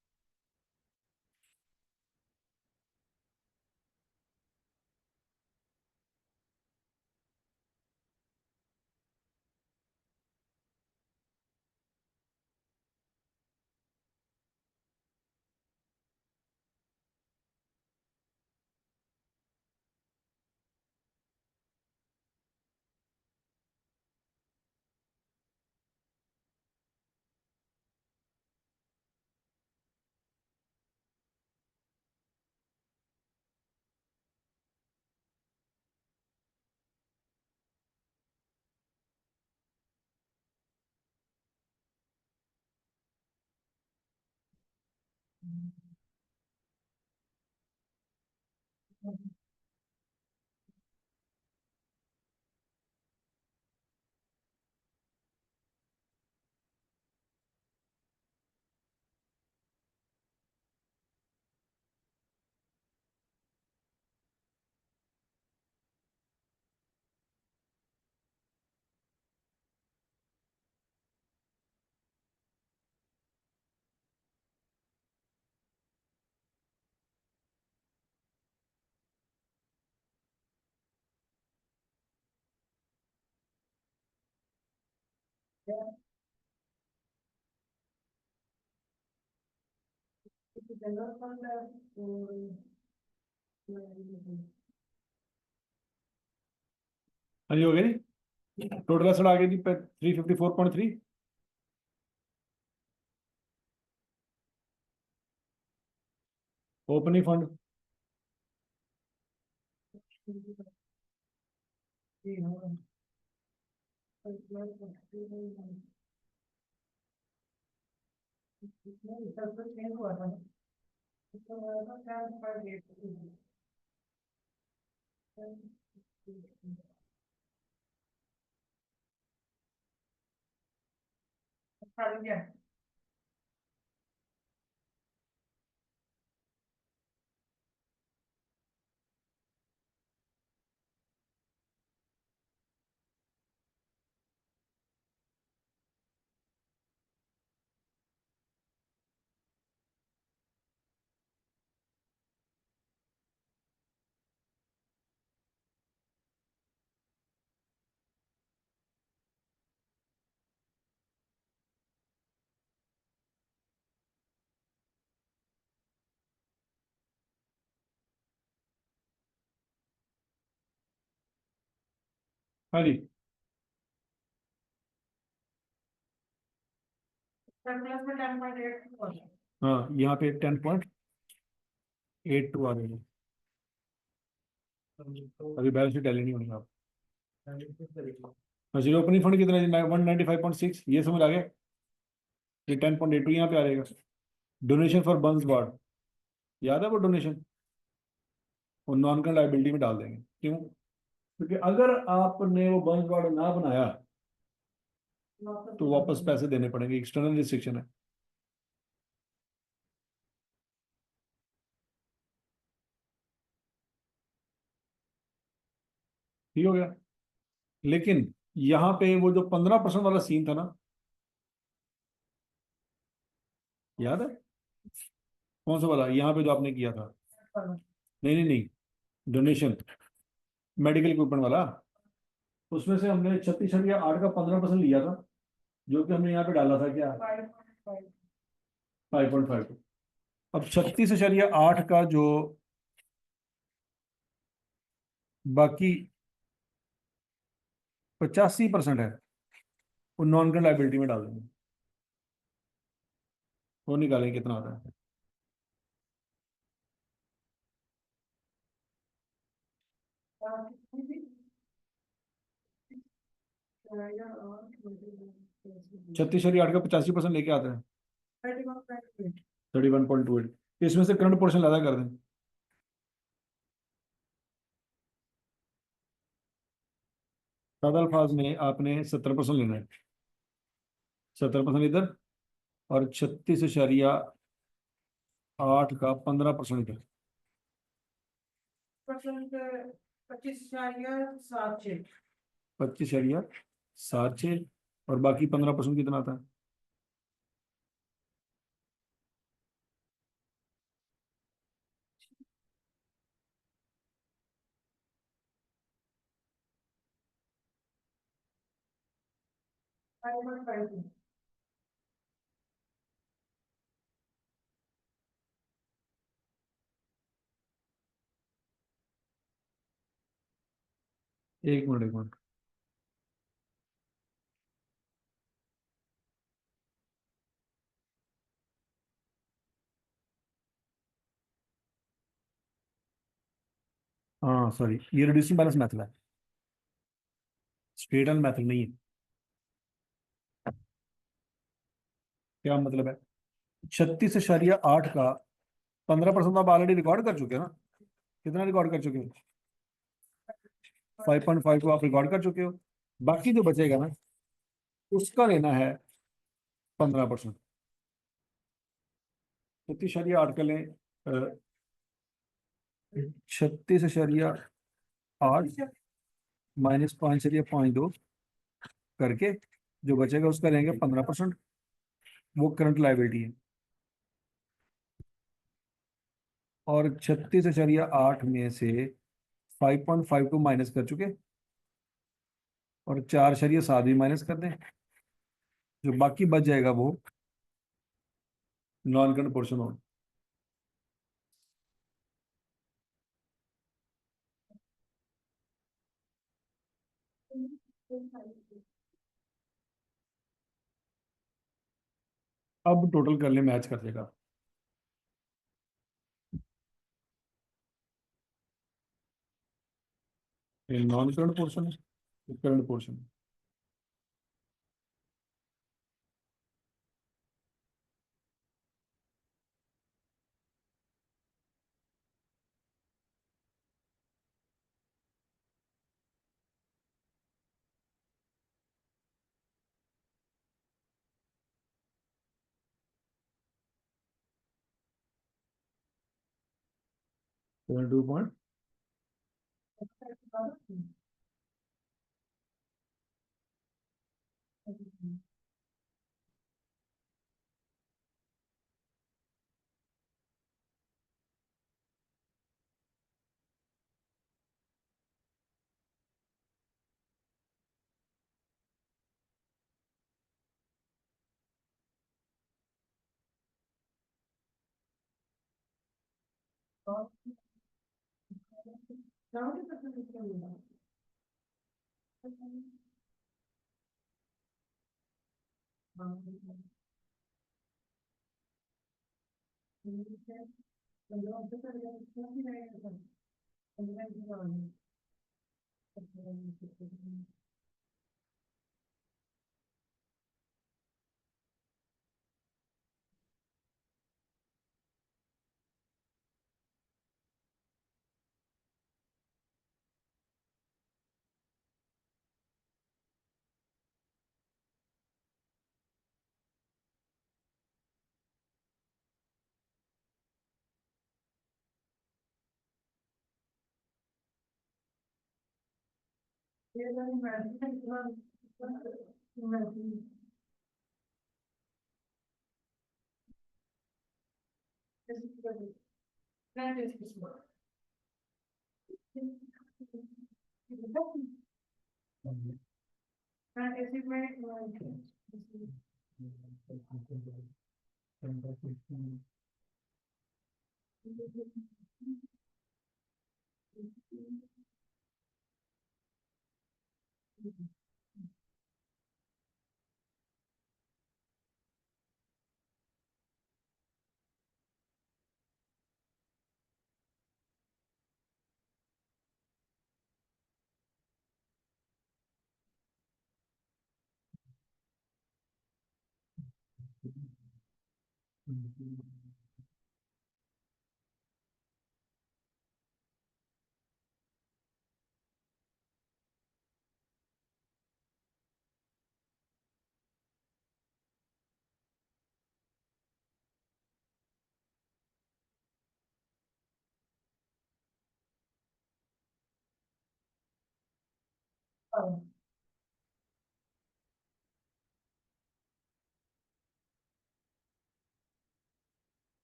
General fund हाँ जी, हो गया नहीं? टोटल एसेट आ गई थी 354.3। ओपनिंग फंड चेंज हुआ था ना, तो क्या Starting again. हाँ जी, Surplus में 10.8 हाँ यहाँ पे 10.82 आ रही है। अभी बैलेंस शीट टैली नहीं होनी आप। हाँ, जीरो ओपनिंग फंड कितना है? 195.6, ये समझ आ गया। ये 10.82 यहाँ पे आ जाएगा। डोनेशन फॉर बंस वार्ड, याद है वो डोनेशन? वो नॉन करंट लाइबिलिटी में डाल देंगे। क्यों? क्योंकि अगर आपने वो बंस वार्ड ना बनाया तो वापस पैसे देने पड़ेंगे, एक्सटर्नल रिस्ट्रिक्शन है। ठीक हो गया। लेकिन यहाँ पे वो जो 15% वाला सीन था ना, याद है? कौन सा वाला? यहाँ पे जो आपने किया था। नहीं नहीं नहीं, डोनेशन मेडिकल इक्विपमेंट वाला। उसमें से हमने 36.8 का 15% लिया था, जो कि हमने यहाँ पे डाला था क्या? 5.5। अब 36.8 का जो बाकी 85% है, वो नॉन करंट लाइबिलिटी में डाल देंगे। वो निकालेंगे कितना आता है। छत्तीस शरी आठ का 85% लेके आता है 31.28। इसमें से करंट पोर्शन ज्यादा कर दें। सादा अल्फाज में आपने 70% लेना है। 70% इधर, और 36.8 का 15% इधर। 25.76। 25.76, और बाकी 15% कितना आता है? एक मिनट एक मिनट। हाँ सॉरी, ये रिड्यूसिंग बैलेंस मेथड है, स्ट्रेट एंड मेथड नहीं है। क्या मतलब है? 36.8 का 15% आप ऑलरेडी रिकॉर्ड कर चुके हो ना। कितना रिकॉर्ड कर चुके हो? 5.5 को आप रिकॉर्ड कर चुके हो। बाकी जो बचेगा ना, उसका लेना है 15%। 36.8 का लें, 36.8 -5.2 करके जो बचेगा उसका लेंगे 15%। वो करंट लाइबिलिटी है। और 36.8 में से 5.5 को माइनस कर चुके, और 4.7 भी माइनस कर दें। जो बाकी बच जाएगा वो नॉन करंट पोर्शन होगा। अब टोटल कर ले, मैच कर देगा। ये नॉन करंट पोर्शन है, करंट पोर्शन। 72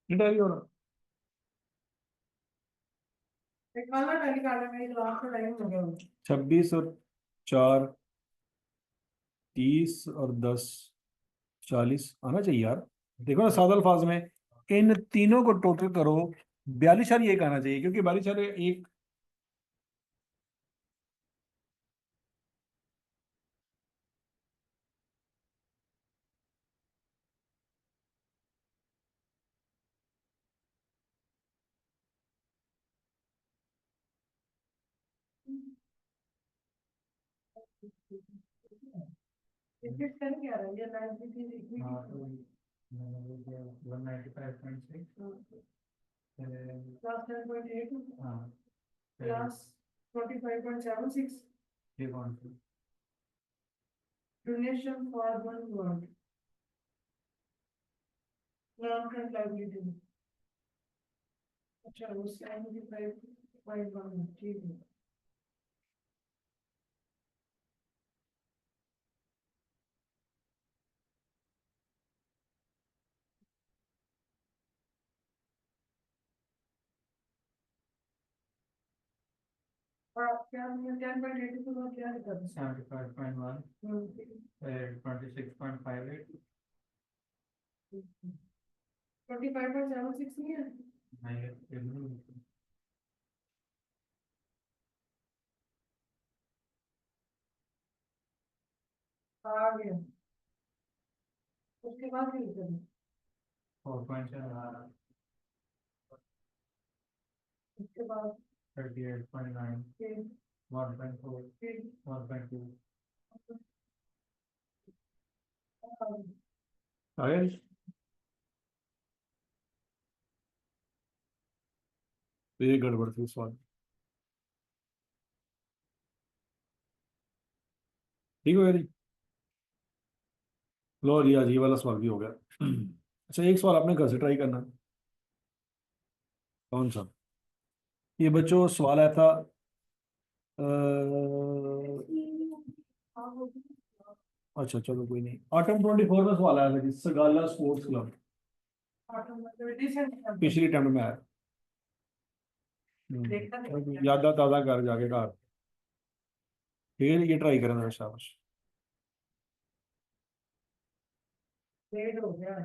निकाली हो रहा निकालना क्या निकालना मेरी क्लास का टाइम हो गया 26 और 4 30 और 10 40 आना चाहिए यार। देखो ना सादे अल्फाज में इन तीनों को टोटल करो 42 एक आना चाहिए, क्योंकि 42 एक इसके कर क्या रहा है ये 93 हाँ तो 195.6 क्लास 10.8 हाँ क्लास 45.76 ये कौन सी donation for one word non-current liability अच्छा वो 75.1 ठीक है क्या हमने 10.82 के बाद क्या लिखा था 75.1 26.58 25.76 नहीं है नहीं ये नहीं आ गया उसके बाद क्या लिखा था 4.7 उसके बाद 38.9 फिर 1.4 फिर 1.2 आयल तो ये गड़बड़ थी सवाल। ठीक हो गया जी। लो जी आज ये वाला सवाल भी हो गया। अच्छा एक सवाल आपने घर से ट्राई करना। कौन सा? ये बच्चों सवाल आया था अच्छा चलो कोई नहीं, ऑटम 24 में सवाल आया था कि सगाला स्पोर्ट्स क्लब ऑटोमेटिक पिछली अटेम्प्ट में आया। देखा नहीं। यादा ताज़ा कर जाके घर, ठीक है ये ट्राई करें शाबाश। हो गया